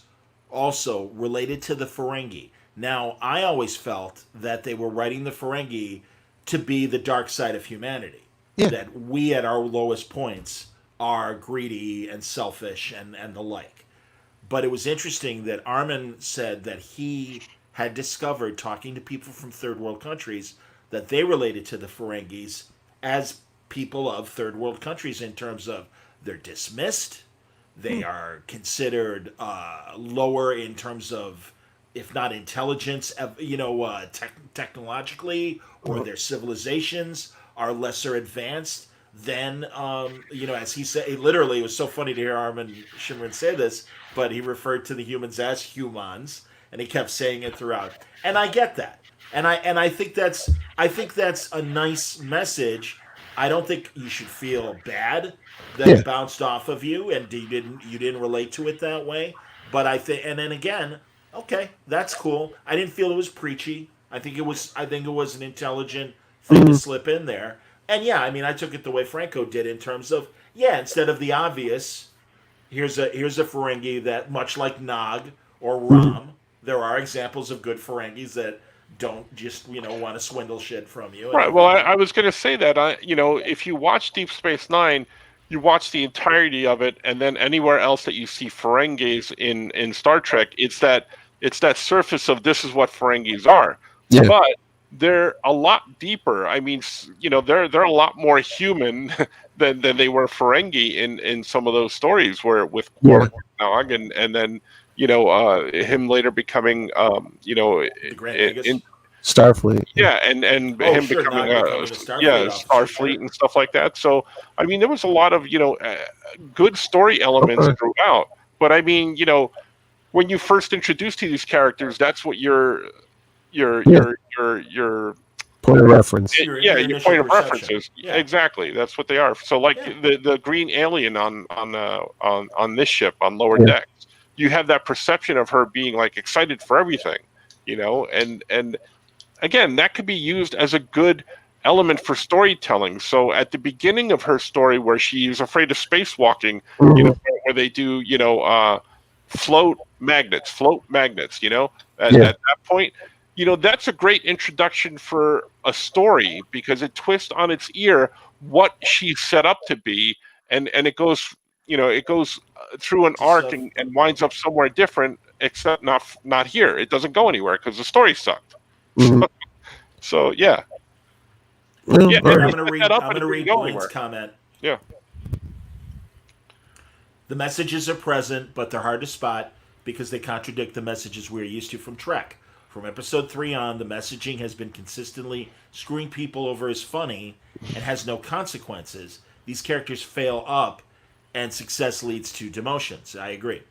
also related to the Ferengi. Now, I always felt that they were writing the Ferengi to be the dark side of humanity. yeah, That we at our lowest points are greedy and selfish and the like. But it was interesting that Armin said that he had discovered, talking to people from third world countries, that they related to the Ferengis as people of third world countries in terms of they're dismissed, they are considered lower in terms of, if not intelligence, technologically, or their civilizations are lesser advanced than, as he said, literally, it was so funny to hear Armin Shimmerin say this, but he referred to the humans as humans, and he kept saying it throughout. And I get that, and I think that's a nice message. I don't think you should feel bad that yeah. it bounced off of you and you didn't relate to it that way. But I think, and then again, okay, that's cool. I didn't feel it was preachy. I think it was an intelligent thing to Mhm. slip in there. And yeah, I mean, I took it the way Franco did in terms of, yeah, instead of the obvious, here's a Ferengi that, much like Nog or Mhm. Ram, there are examples of good Ferengis that don't just want to swindle shit from you. And Right. Well, I was going to say that if you watch Deep Space Nine, you watch the entirety of it, and then anywhere else that you see Ferengis in Star Trek, it's that surface of this is what Ferengis are, Yeah, but they're a lot deeper. I mean, they're a lot more human than they were Ferengi in some of those stories where with yeah. Quark Nog and then him later becoming the Grand Nagus. Starfleet. Yeah. yeah, and Oh, him sure, becoming Nog becoming a yeah, Starfleet officer. Starfleet Sure. and stuff like that. So I mean, there was a lot of good story elements Okay. throughout. But I mean, when you first introduced to these characters, that's what your your Yeah. your your your Point of reference. Your your initial point of perception. references. Yeah. Exactly. That's what they are. So, like the green alien on this ship on lower Yeah. decks, you have that perception of her being like excited for everything, and again, that could be used as a good element for storytelling. So, at the beginning of her story, where she is afraid of spacewalking, Mhm. where they do, float magnets, at Yeah. that point, that's a great introduction for a story because it twists on its ear what she's set up to be, and it goes, through an arc and winds up somewhere different, except not here. It doesn't go anywhere because the story sucked. Mhm. So yeah, Well, yeah. all Here, right. I'm Set that up going and to it didn't read go Blaine's anywhere. comment. Yeah. The messages are present, but they're hard to spot because they contradict the messages we're used to from Trek. From episode 3 on, the messaging has been consistently screwing people over as funny and has no consequences. These characters fail up, and success leads to demotions. I agree.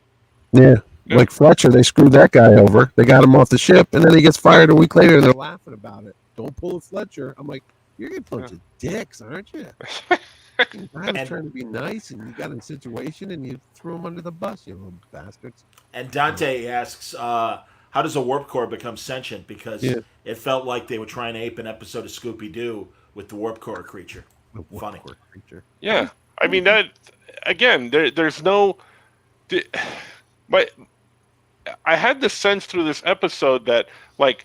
Yeah. Like Fletcher, they screwed that guy over. They got him off the ship, and then he gets fired a week later, and they're laughing about it. Don't pull a Fletcher. I'm like, you're a bunch of dicks, aren't you? I was trying to be nice, and you got in a situation, and you threw him under the bus, you little bastards. And Dante asks, how does a warp core become sentient? Because it felt like they were trying to ape an episode of Scooby Doo with the warp core creature. Funny. Core creature. Yeah. I mean, that again, there's no. But I had the sense through this episode that, like,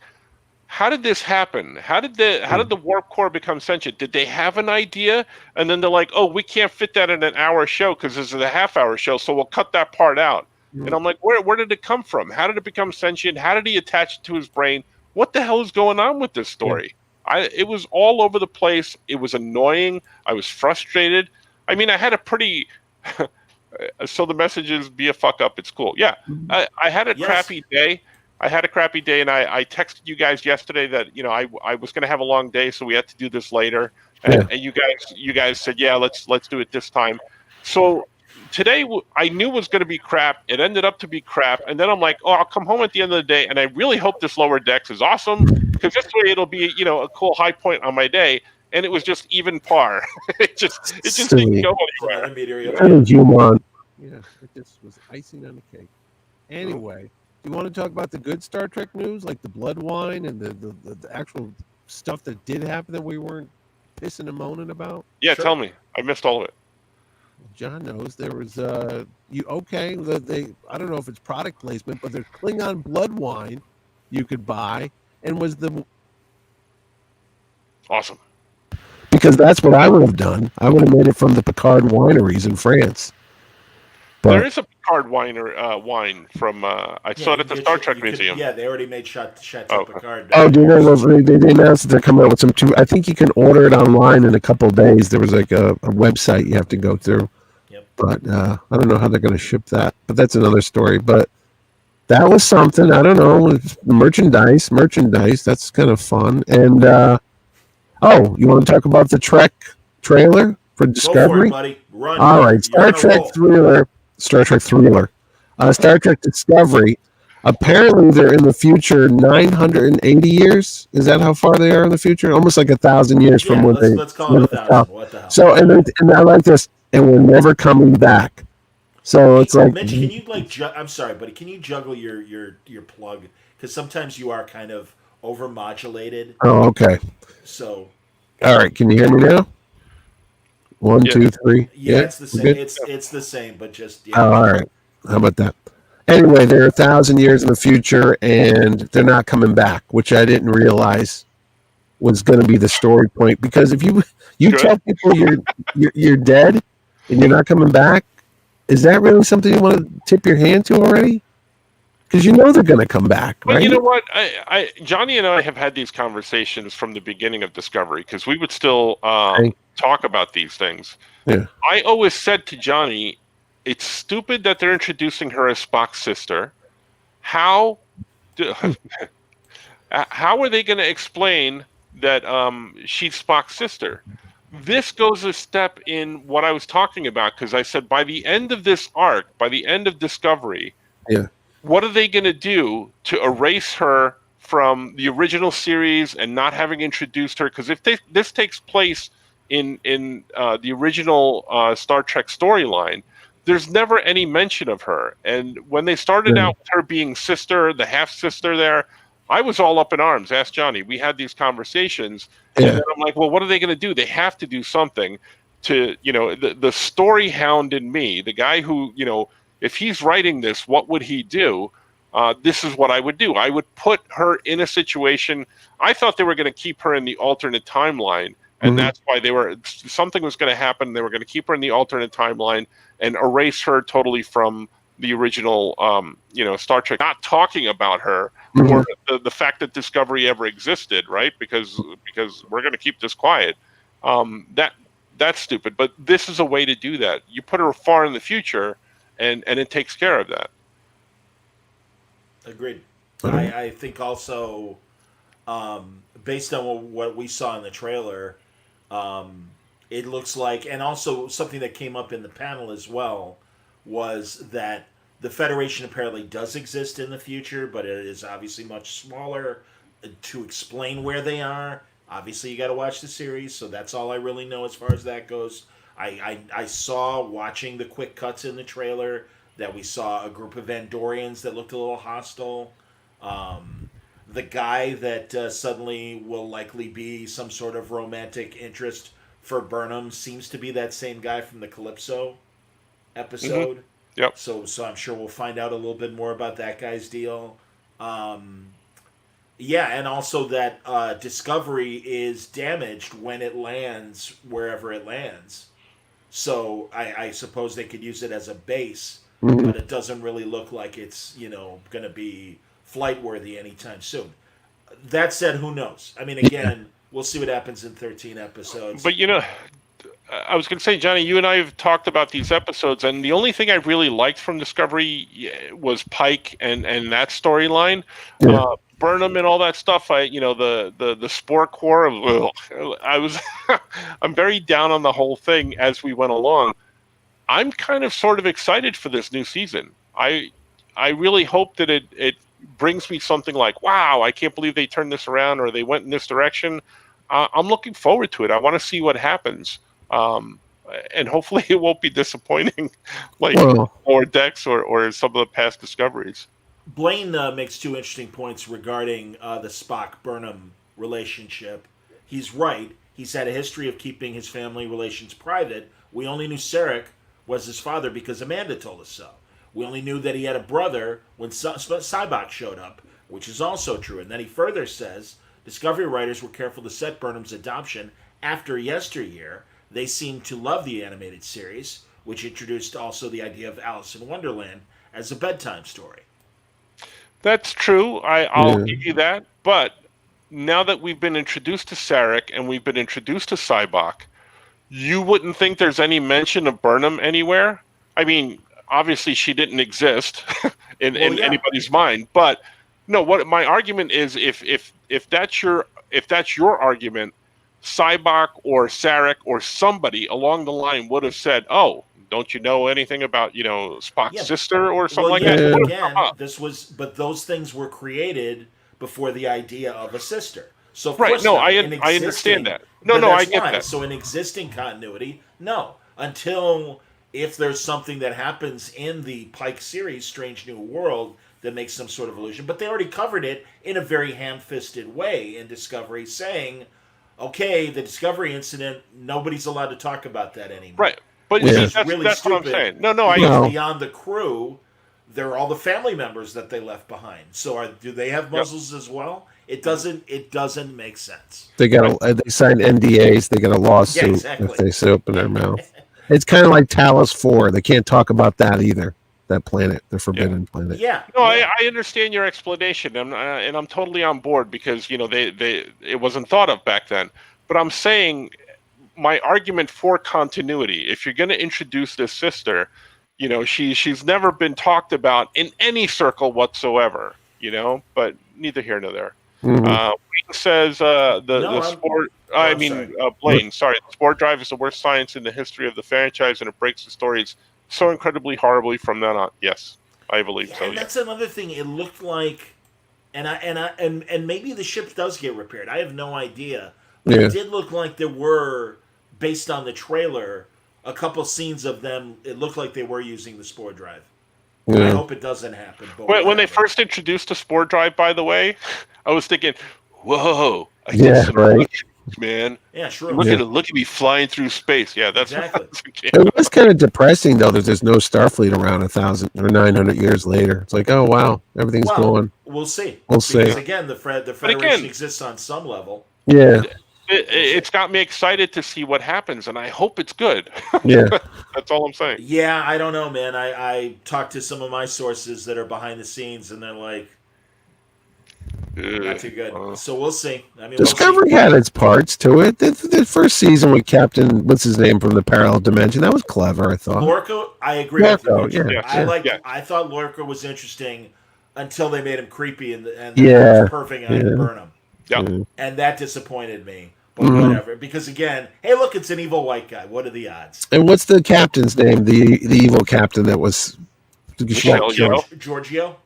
how did this happen? How did the warp core become sentient? Did they have an idea, and then they're like, oh, we can't fit that in an hour show because this is a half-hour show, so we'll cut that part out. And I'm like, where did it come from? How did it become sentient? How did he attach it to his brain? What the hell is going on with this story? It was all over the place. It was annoying. I was frustrated. I mean, I had a pretty. So the message is, be a fuck up. It's cool. Yeah, I had a crappy day. And I texted you guys yesterday that I was going to have a long day, so we had to do this later. And you guys said, yeah, let's do it this time. So today I knew was going to be crap. It ended up to be crap, and then I'm like, oh, I'll come home at the end of the day, and I really hope this lower decks is awesome because this way it'll be a cool high point on my day. And it was just even par. it just didn't go anywhere. Yeah, it just was icing on the cake. Anyway, do you want to talk about the good Star Trek news, like the blood wine and the actual stuff that did happen that we weren't pissing and moaning about? Yeah, sure. Tell me. I missed all of it. John knows there was I don't know if it's product placement, but there's Klingon blood wine you could buy, and was the awesome. Because that's what I would have done. I would have made it from the Picard wineries in France. But there is a Picard wine from. I saw it at the Star Trek Museum. They already made Chateau Picard. Oh, do you know they announced that they're coming out with some too? I think you can order it online in a couple of days. There was like a website you have to go through. Yep. But I don't know how they're going to ship that. But that's another story. But that was something. I don't know. Merchandise. That's kind of fun. And you want to talk about the Trek trailer for Discovery? Go for it, buddy. Run. All right, Star Trek Thriller. Star Trek Discovery. Apparently, they're in the future 980 years. Is that how far they are in the future? Almost like 1,000 years from when they. Let's call it 1,000. What the hell? So, and I like this, and we're never coming back. So it's like. Mitch, can you I'm sorry, buddy. Can you juggle your plug? Because sometimes you are kind of overmodulated. Oh, okay. So. All right. Can you hear me now? 1, 2, 3. Yeah, it's the same. It's the same, but just. Yeah. Oh, all right. How about that? Anyway, they're 1,000 years in the future, and they're not coming back, which I didn't realize was going to be the story point. Because if you tell people you're dead and you're not coming back, is that really something you want to tip your hand to already? Because they're going to come back, right? Well, you know what? Johnny and I have had these conversations from the beginning of Discovery because we would still talk about these things. Yeah. I always said to Johnny, it's stupid that they're introducing her as Spock's sister. How are they going to explain that she's Spock's sister? This goes a step in what I was talking about because I said by the end of this arc, by the end of Discovery, what are they going to do to erase her from the original series and not having introduced her, because if this takes place in the original Star Trek storyline, there's never any mention of her. And when they started out with her being sister, the half sister there, I was all up in arms. Ask Johnny. We had these conversations, and then I'm like, well, what are they going to do? They have to do something to, the story hound in me, the guy who, if he's writing this, what would he do? This is what I would do. I would put her in a situation. I thought they were going to keep her in the alternate timeline, and that's why something was going to happen. They were going to keep her in the alternate timeline and erase her totally from the original, Star Trek, not talking about her or the fact that Discovery ever existed, right? Because we're going to keep this quiet. That's stupid. But this is a way to do that. You put her far in the future, and it takes care of that. Agreed. I think also, based on what we saw in the trailer, it looks like, and also something that came up in the panel as well, was that the Federation apparently does exist in the future, but it is obviously much smaller. To explain where they are, obviously you got to watch the series, so that's all I really know as far as that goes. I saw, watching the quick cuts in the trailer, that we saw a group of Andorians that looked a little hostile. The guy that suddenly will likely be some sort of romantic interest for Burnham seems to be that same guy from the Calypso episode. Mm-hmm. Yep. So I'm sure we'll find out a little bit more about that guy's deal. Yeah, and also that Discovery is damaged when it lands wherever it lands. So I suppose they could use it as a base, but it doesn't really look like it's, going to be flight worthy anytime soon. That said, who knows? I mean, again, we'll see what happens in 13 episodes. But I was going to say, Johnny, you and I have talked about these episodes, and the only thing I really liked from Discovery was Pike and that storyline. Yeah. Burnham and all that stuff. The Spore Corps. I'm very down on the whole thing as we went along. I'm kind of sort of excited for this new season. I really hope that it brings me something like, wow, I can't believe they turned this around or they went in this direction. I'm looking forward to it. I want to see what happens. And hopefully it won't be disappointing like Lower Decks or some of the past Discoveries. Blaine makes two interesting points regarding the Spock-Burnham relationship. He's right. He's had a history of keeping his family relations private. We only knew Sarek was his father because Amanda told us so. We only knew that he had a brother when Sybok showed up, which is also true. And then he further says, Discovery writers were careful to set Burnham's adoption after yesteryear. They seemed to love the animated series, which introduced also the idea of Alice in Wonderland as a bedtime story. That's true. I'll give you that. But now that we've been introduced to Sarek and we've been introduced to Sybok, you wouldn't think there's any mention of Burnham anywhere? I mean, obviously she didn't exist in anybody's mind. But no, what my argument is, if that's your argument, Sybok or Sarek or somebody along the line would have said, "Oh, don't you know anything about Spock's sister or something like that?" Again, but those things were created before the idea of a sister. So of course I understand that. I get that. So in existing continuity, no, until if there's something that happens in the Pike series, Strange New World, that makes some sort of allusion. But they already covered it in a very ham-fisted way in Discovery, saying, okay, the Discovery incident, nobody's allowed to talk about that anymore. Right. But that's what I'm saying. Beyond the crew, there are all the family members that they left behind. So do they have muzzles as well? It doesn't make sense. They signed NDAs. They got a lawsuit if they open their mouth. It's kind of like Talos 4. They can't talk about that either. That planet, the Forbidden Planet. Yeah. No, I understand your explanation, and I'm totally on board because it wasn't thought of back then. But I'm saying my argument for continuity. If you're going to introduce this sister, she's never been talked about in any circle whatsoever. But neither here nor there. Wayne says Blaine. Sorry, the spore drive is the worst science in the history of the franchise, and it breaks the stories so incredibly horribly from then on. Yes, I believe so. And that's another thing. It looked like and maybe the ship does get repaired. I have no idea, but Yeah. it did look like there were, based on the trailer, a couple scenes of them. It looked like they were using the spore drive. I Yeah. hope it doesn't happen. But When they whatever. first introduced the Spore Drive, by the way, I was thinking, "Whoa, I did Yeah, some right. mushrooms, man! Yeah, sure. Look at me flying through space." Yeah, that's Exactly. It was kind of depressing though that there's no Starfleet around 1,000 or 900 years later. It's like, oh wow, everything's Well, gone. we'll see. We'll Because see. again, the But Federation again, exists on some level. Yeah, it's got me excited to see what happens, and I hope it's good. yeah. That's all I'm saying. Yeah, I don't know, man. I talked to some of my sources that are behind the scenes, and they're like, not too good. So we'll see. I mean, Discovery had its parts to it. The first season with Captain, what's his name from the parallel dimension, that was clever. I thought. Lorca, I agree with you. Lorca, Richard. yeah, I yeah. liked. Yeah. I thought Lorca was interesting until they made him creepy and Yeah, was perfect and I had to yeah. burn him, Yeah. and that disappointed me. But Mhm. whatever, because again, hey, look, it's an evil white guy. What are the odds? And what's the captain's name? The evil captain that was. Michelle Yeoh. Giorgio.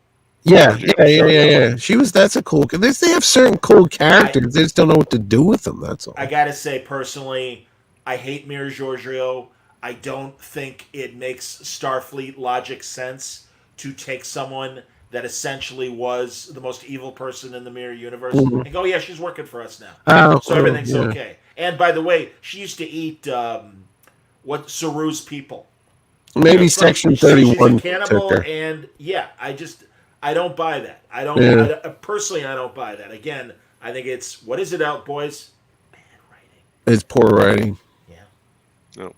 Yeah, Giorgio. yeah. She was. That's a cool. They have certain cool characters. They just don't know what to do with them. That's all. I gotta say, personally, I hate Mir Giorgio. I don't think it makes Starfleet logic sense to take someone that essentially was the most evil person in the Mirror universe and go, yeah, she's working for us now. Oh, So everything's yeah. okay. And by the way, she used to eat Saru's people. Maybe It's like Section she's 31 a cannibal, took her. and yeah, I don't buy that. I don't. Yeah. Personally, I don't buy that. Again, I think it's what is it out, boys? Bad writing. It's poor writing. Yeah. No.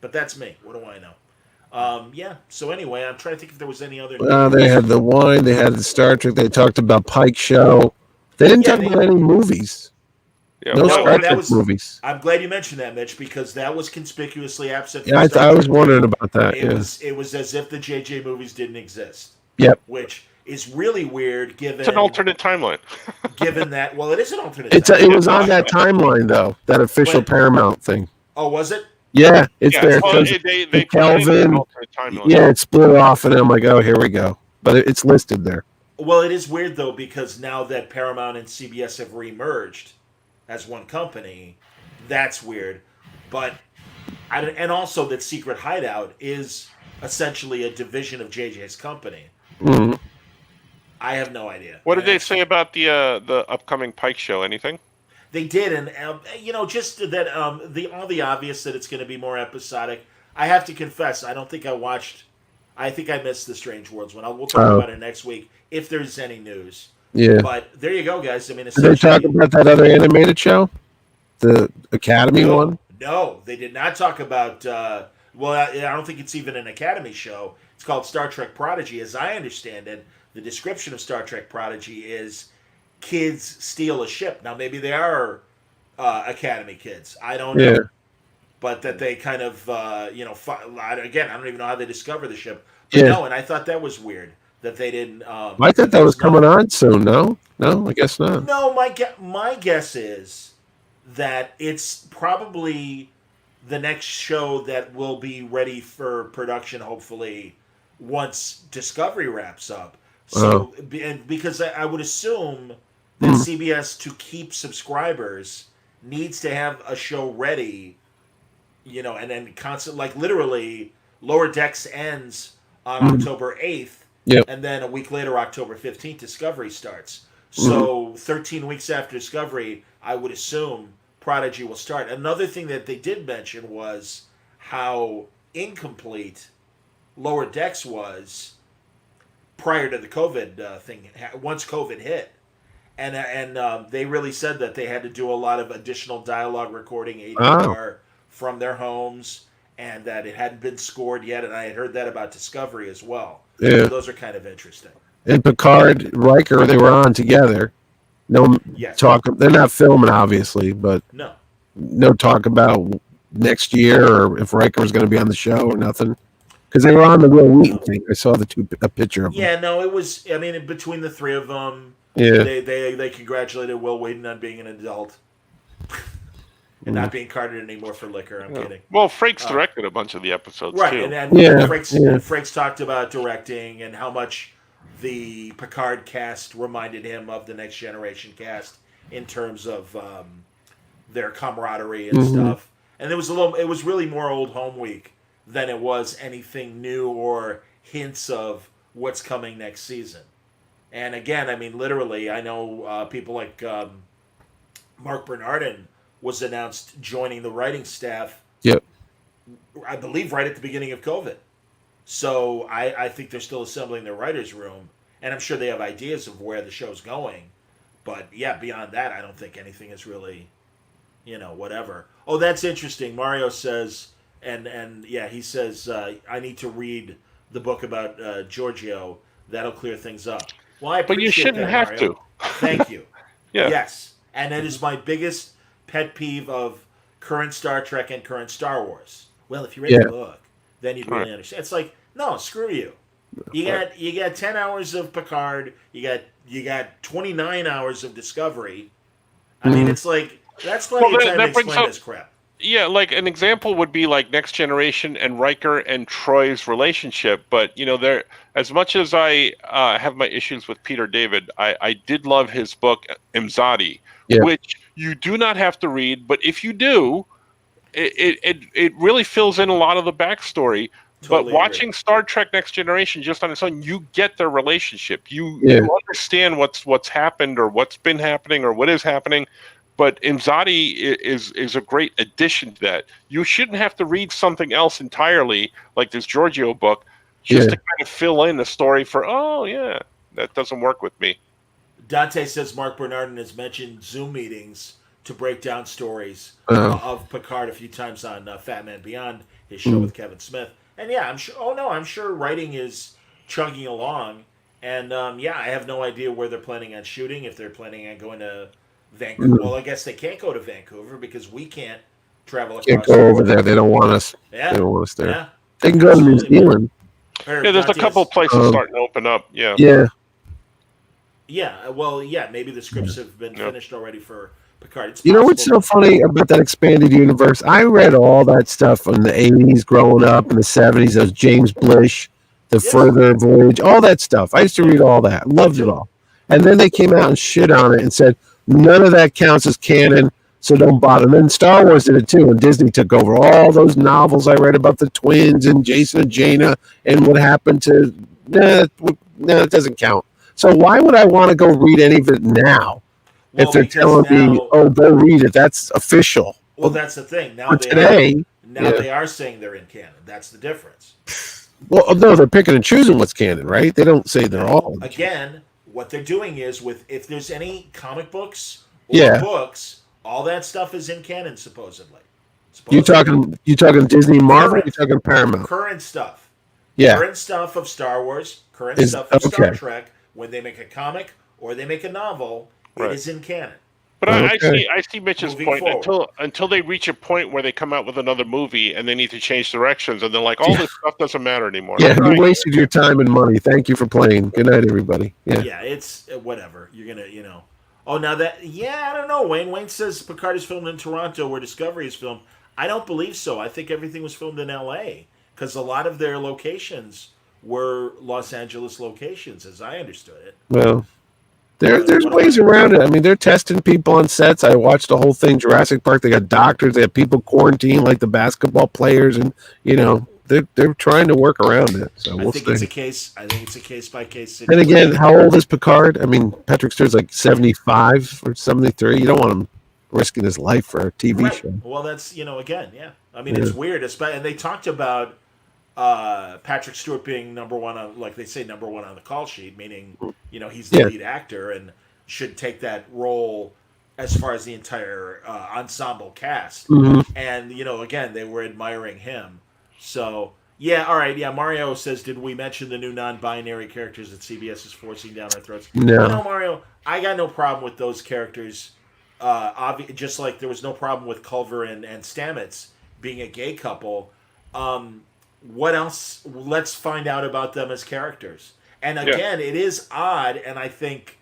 But that's me. What do I know? Yeah. So anyway, I'm trying to think if there was any other. They had the wine. They had the Star Trek. They talked about Pike Show. They didn't talk about any movies. Yeah, No well, Star that Trek was- movies. I'm glad you mentioned that, Mitch, because that was conspicuously absent. Yeah, from I was Star Trek. wondering about that. It Yeah. was as if the JJ movies didn't exist. Yep. Which is really weird, given it's an alternate timeline. given that. Well, it is an alternate. It timeline. was on that timeline though. That official When- Paramount thing. Oh, was it? Yeah, it's Yeah, there. well, It says they the put it in Kelvin. an alternate timeline. Yeah, it split off, and I'm like, oh, here we go. But it's listed there. Well, it is weird though because now that Paramount and CBS have remerged as one company, that's weird. But and also that Secret Hideout is essentially a division of JJ's company. Mhm. I have no idea. What did they say about the upcoming Pike show? Anything? They did, and just that all the obvious that it's going to be more episodic. I have to confess, I don't think I watched. I think I missed the Strange Worlds one. We'll talk about it next week if there's any news. Yeah. But there you go, guys. I mean, Did they talk about that other animated show, the Academy one? No, they did not talk about. Well, I don't think it's even an Academy show. It's called Star Trek Prodigy. As I understand it, the description of Star Trek Prodigy is kids steal a ship. Now, maybe they are Academy kids. I don't know. Yeah. But that they kind of, again, I don't even know how they discover the ship. But no, and I thought that was weird that they didn't. I thought that was coming on soon. No, I guess not. No, my guess is that it's probably the next show that will be ready for production, hopefully, once Discovery wraps up. So, and because I would assume that CBS, to keep subscribers, needs to have a show ready, and then constant, like literally, Lower Decks ends on October 8th, and then a week later, October 15th, Discovery starts. So 13 weeks after Discovery, I would assume Prodigy will start. Another thing that they did mention was how incomplete Lower Decks was prior to the COVID thing, once COVID hit. And they really said that they had to do a lot of additional dialogue recording ADR from their homes, and that it hadn't been scored yet. And I had heard that about Discovery as well. Yeah. So those are kind of interesting. And Picard, Riker, they were on together. No talk. They're not filming, obviously, but no talk about next year or if Riker was going to be on the show or nothing. Because they were on the Will Wheaton thing. I saw a picture of them. Yeah, no, it was. I mean, between the three of them, they congratulated Will Wheaton on being an adult and not being carded anymore for liquor. I'm kidding. Well, Frakes directed a bunch of the episodes right, too. and Frakes talked about directing and how much the Picard cast reminded him of the Next Generation cast in terms of their camaraderie and stuff. And it was really more Old Home Week than it was anything new or hints of what's coming next season. And again, I mean, literally, I know people like Mark Bernardin was announced joining the writing staff. Yep. I believe right at the beginning of COVID. So I think they're still assembling their writers' room, and I'm sure they have ideas of where the show's going. But yeah, beyond that, I don't think anything is really, whatever. Oh, that's interesting. Mario says, and yeah, he says I need to read the book about Giorgio. That'll clear things up. Well, I appreciate But you shouldn't that, have Mario. to. Thank you. Yeah. Yes, and that is my biggest pet peeve of current Star Trek and current Star Wars. Well, if you read the book, then you'd really understand. It's like, no, screw you. You got 10 hours of Picard. You got 29 hours of Discovery. I mean, it's like that's plenty of time to explain this crap. Yeah, like an example would be like Next Generation and Riker and Troy's relationship. But there, as much as I have my issues with Peter David, I did love his book Imzadi, which you do not have to read, but if you do, it really fills in a lot of the backstory. Totally, but watching Star Trek Next Generation just on its own, you get their relationship. You understand what's happened or what's been happening or what is happening. But Imzadi is a great addition to that. You shouldn't have to read something else entirely, like this Giorgio book, just to kind of fill in the story for, that doesn't work with me. Dante says Mark Bernardin has mentioned Zoom meetings to break down stories of Picard a few times on Fat Man Beyond, his show with Kevin Smith. And yeah, I'm sure writing is chugging along. And I have no idea where they're planning on shooting, if they're planning on going to Vancouver. Well, I guess they can't go to Vancouver because we can't travel across. Can't go over there. They don't want us. Yeah. They don't want us there. Yeah. They can go to New Zealand. Yeah, there's a couple of places starting to open up. Yeah. Yeah. Yeah. Well, maybe the scripts have been finished already for Picard. It's what's so funny about that expanded universe? I read all that stuff in the 80s growing up, in the 70s, those James Blish, The Further Voyage, all that stuff. I used to read all that. Loved it all. And then they came out and shit on it and said, none of that counts as canon, so don't bother. And then Star Wars did it too, and Disney took over all those novels I read about the twins and Jason and Jaina and what happened to... it doesn't count. So why would I want to go read any of it now? Well, if they're telling me, go read it, that's official. Well, that's the thing. Now they are saying they're in canon. That's the difference. Well, no, they're picking and choosing what's canon, right? They don't say they're all. Again, what they're doing is if there's any comic books or books, all that stuff is in canon, supposedly. You talking Disney, Marvel? Or you talking Paramount? Current stuff. Yeah. Current stuff of Star Wars. Current stuff of Star Trek. When they make a comic or they make a novel, it is in canon. But I see Mitch's point. Until they reach a point where they come out with another movie and they need to change directions, and they're like, all this stuff doesn't matter anymore. Yeah, you wasted your time and money. Thank you for playing. Good night, everybody. Yeah, it's whatever. You're gonna, Oh, now that I don't know. Wayne says Picard is filmed in Toronto, where Discovery is filmed. I don't believe so. I think everything was filmed in L.A. because a lot of their locations were Los Angeles locations, as I understood it. Well. There's ways around it. I mean, they're testing people on sets. I watched the whole thing, Jurassic Park. They got doctors. They have people quarantined, like the basketball players, and they're trying to work around it. So I think it's a case by case situation. And again, how old is Picard? I mean, Patrick Stewart's like 75 or 73. You don't want him risking his life for a TV show. Well, that's again, yeah. I mean, it's weird. And they talked about Patrick Stewart being number one on, like they say, number one on the call sheet, meaning he's the lead actor and should take that role as far as the entire ensemble cast. And again, they were admiring him. So all right, Mario says, did we mention the new non-binary characters that CBS is forcing down our throats? No, Mario, I got no problem with those characters. Just like there was no problem with Culver and Stamets being a gay couple. What else? Let's find out about them as characters. And again, it is odd and I think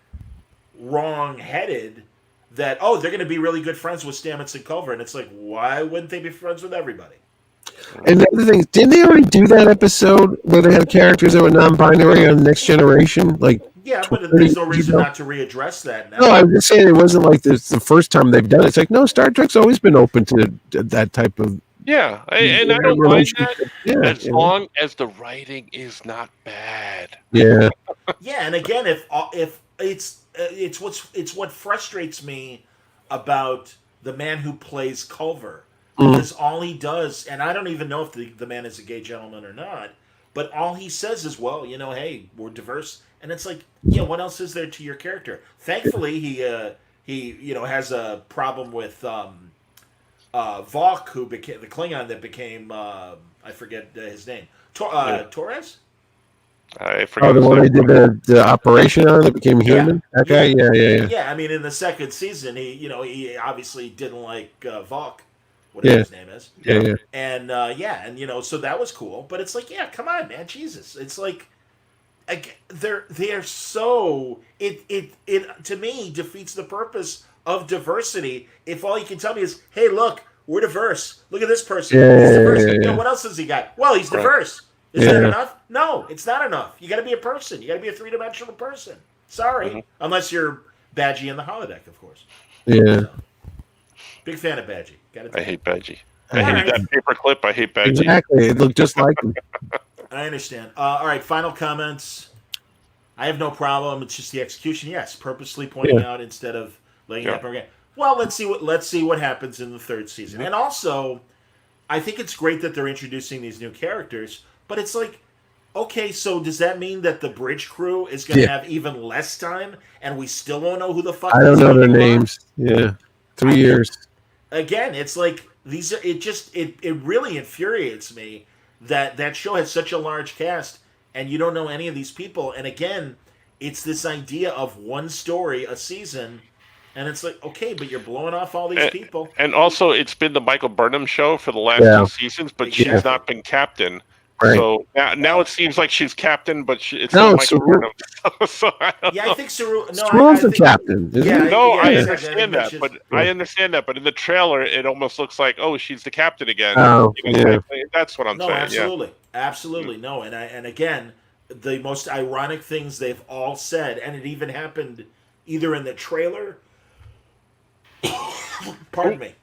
wrong-headed that, they're going to be really good friends with Stamets and Culver. And it's like, why wouldn't they be friends with everybody? And the other thing, didn't they already do that episode where they had characters that were non-binary on Next Generation? Like, Yeah, but 30 there's no years reason ago? not to readdress that now. No, I'm just saying it wasn't like this the first time they've done it. It's like, no, Star Trek's always been open to that type of Yeah, and I don't mind that Yeah, as long as the writing is not bad. yeah, Yeah, and again, if it's what frustrates me about the man who plays Culver, because all he does, and I don't even know if the man is a gay gentleman or not, but all he says is, well, hey, we're diverse, and it's like, yeah, what else is there to your character? Thankfully, he has a problem with Vok, who became the Klingon that became I forget his name, Torres. I forgot. the one they did the operation on that became human. Yeah. That guy, yeah. Yeah, I mean, in the second season, he obviously didn't like Vok, whatever his name is. Yeah. And so that was cool. But it's like, yeah, come on, man, Jesus. It's like, they're so it to me defeats the purpose of diversity if all you can tell me is, hey, look, we're diverse. Look at this person. He's diverse. Yeah. What else has he got? Well, he's diverse. Is that enough? No, it's not enough. You got to be a person. You got to be a three-dimensional person. Sorry, unless you're Badgey in the holodeck, of course. Yeah. So, big fan of Badgey. I hate Badgey. I hate that paperclip. I hate Badgey. Exactly. It looked just like him. I understand. All right, final comments. I have no problem. It's just the execution. Yes, purposely pointing out instead of letting it happen again. Well, let's see what happens in the third season. And also, I think it's great that they're introducing these new characters. But it's like, okay, so does that mean that the bridge crew is going to have even less time, and we still won't know who the fuck? I don't know their names. Yeah, 3 years. Again, it's like these. It really infuriates me that show has such a large cast, and you don't know any of these people. And again, it's this idea of one story a season. And it's like, okay, but you're blowing off all these people. And also, it's been the Michael Burnham show for the last 2 seasons, but she's not been captain. Right. So now it seems like she's captain, but it's not Michael Burnham. I think Saru. No, Saru's the captain. I understand that, but I understand that. But in the trailer, it almost looks like, oh, she's the captain again. Oh, that's what I'm saying. Absolutely, no. And again, the most ironic things they've all said, and it even happened either in the trailer, pardon me,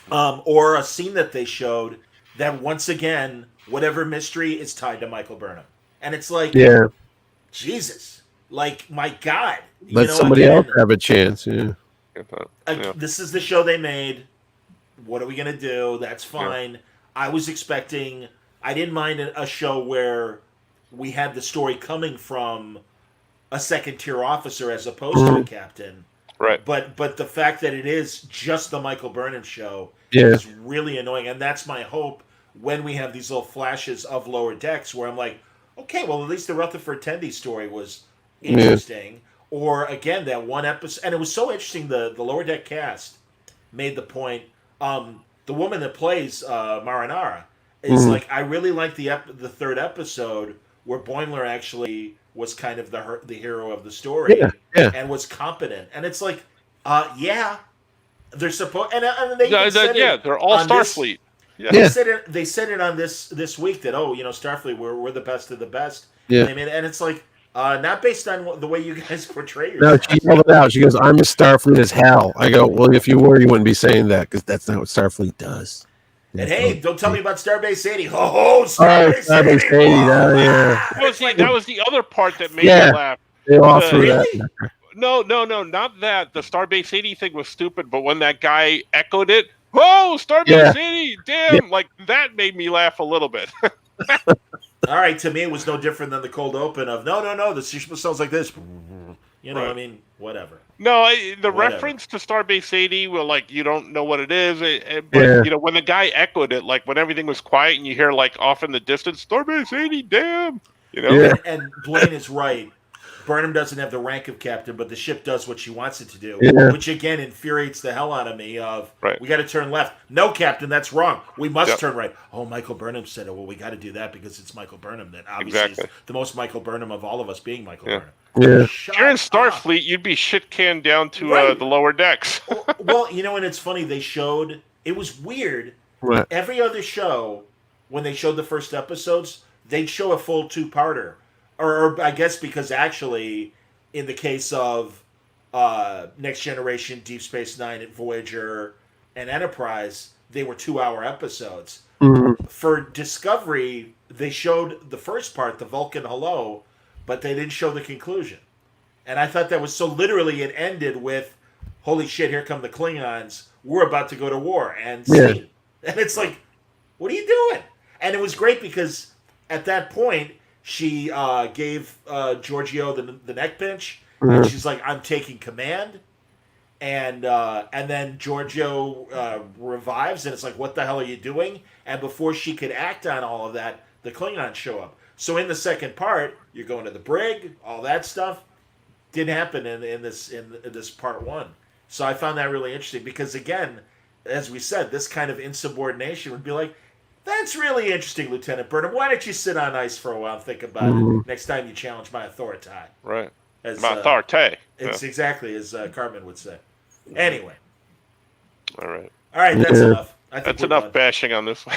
or a scene that they showed that once again, whatever mystery is tied to Michael Burnham. And it's like, Jesus, like, my God. Let somebody else have a chance. This is the show they made. What are we going to do? That's fine. Yeah. I didn't mind a show where we had the story coming from a second-tier officer as opposed to a captain. Right. But the fact that it is just the Michael Burnham show is really annoying. And that's my hope when we have these little flashes of Lower Decks where I'm like, okay, well, at least the Rutherford Tendy story was interesting. Yeah. Or, again, that one episode. And it was so interesting, the Lower Deck cast made the point. The woman that plays Marinara is like, I really like the third episode where Boimler actually was kind of the hero of the story and was competent. And it's like, they're supposed... And they they're all Starfleet. They said it on this week that, Starfleet, we're the best of the best. Yeah. And it's like, not based on the way you guys portray yourself. No, she yelled it out. She goes, I'm as Starfleet as hell. I go, well, if you were, you wouldn't be saying that because that's not what Starfleet does. And hey, don't tell me about Starbase 80. Starbase 80. That was the other part that made me laugh. They all threw that. No, not that. The Starbase 80 thing was stupid, but when that guy echoed it, whoa, Starbase 80, damn, like that made me laugh a little bit. All right, to me, it was no different than the cold open of, no, the ship sounds like this. I mean, whatever. No, reference to Starbase 80, well, like, you don't know what it is. But, when the guy echoed it, like, when everything was quiet and you hear, like, off in the distance, Starbase 80, damn. And Blaine is right. Burnham doesn't have the rank of captain, but the ship does what she wants it to do, which, again, infuriates the hell out of me we got to turn left. No, Captain, that's wrong. We must turn right. Oh, Michael Burnham said it. Well, we got to do that because it's Michael Burnham. That obviously is the most Michael Burnham of all of us being Michael Burnham. Yeah. If you're in Starfleet, you'd be shit canned down to the lower decks. Well, and it's funny. They showed, it was weird Right. Every other show, when they showed the first episodes, they'd show a full two-parter. Or I guess because actually, in the case of Next Generation, Deep Space Nine, Voyager, and Enterprise, they were 2-hour episodes. Mhm. For Discovery, they showed the first part, the Vulcan hello, but they didn't show the conclusion. And I thought that was so literally it ended with, holy shit, here come the Klingons. We're about to go to war. And Yeah. scene. And it's like, what are you doing? And it was great because at that point, she gave Giorgio the neck pinch. And Mhm. she's like, I'm taking command. And then Giorgio revives, and it's like, what the hell are you doing? And before she could act on all of that, the Klingons show up. So in the second part, you're going to the brig, all that stuff didn't happen in this part one. So I found that really interesting because again, as we said, this kind of insubordination would be like, that's really interesting, Lieutenant Burnham. Why don't you sit on ice for a while and think about it next time you challenge my authority? Right. As, My authority. It's exactly as Carmen would say. Anyway. All right. All right, that's enough. I think That's we're enough done. bashing on this one.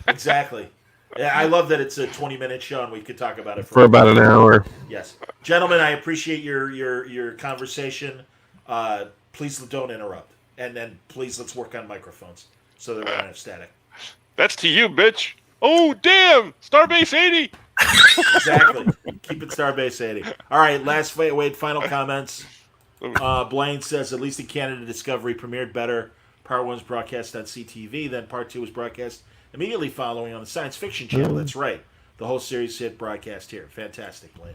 Exactly. Yeah, I love that it's a 20-minute show and we could talk about it For about an hour. Yes, gentlemen, I appreciate your conversation. Please don't interrupt, and then please let's work on microphones so that we don't have static. That's to you, bitch. Oh, damn! Starbase 80! Exactly. Keep it Starbase 80. All right, final comments. Blaine says, at least in Canada, Discovery premiered better. Part 1 was broadcast on CTV, then Part 2 was broadcast immediately following on the Science Fiction Channel. That's right. The whole series hit broadcast here. Fantastic, Blaine.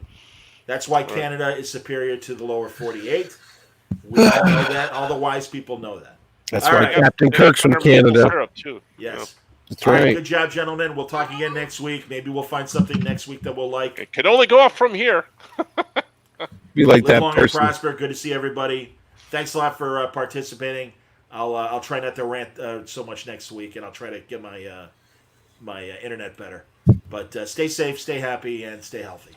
That's why Canada is superior to the lower 48. We all know that. All the wise people know that. That's All why right. Captain Kirk's from Better maple Canada. syrup, too. Yes. That's All right, right. good job, gentlemen. We'll talk again next week. Maybe we'll find something next week that we'll like. It can only go up from here. Be like Live that long and person. prosper. Good to see everybody. Thanks a lot for participating. I'll try not to rant so much next week, and I'll try to get my internet better. But stay safe, stay happy, and stay healthy.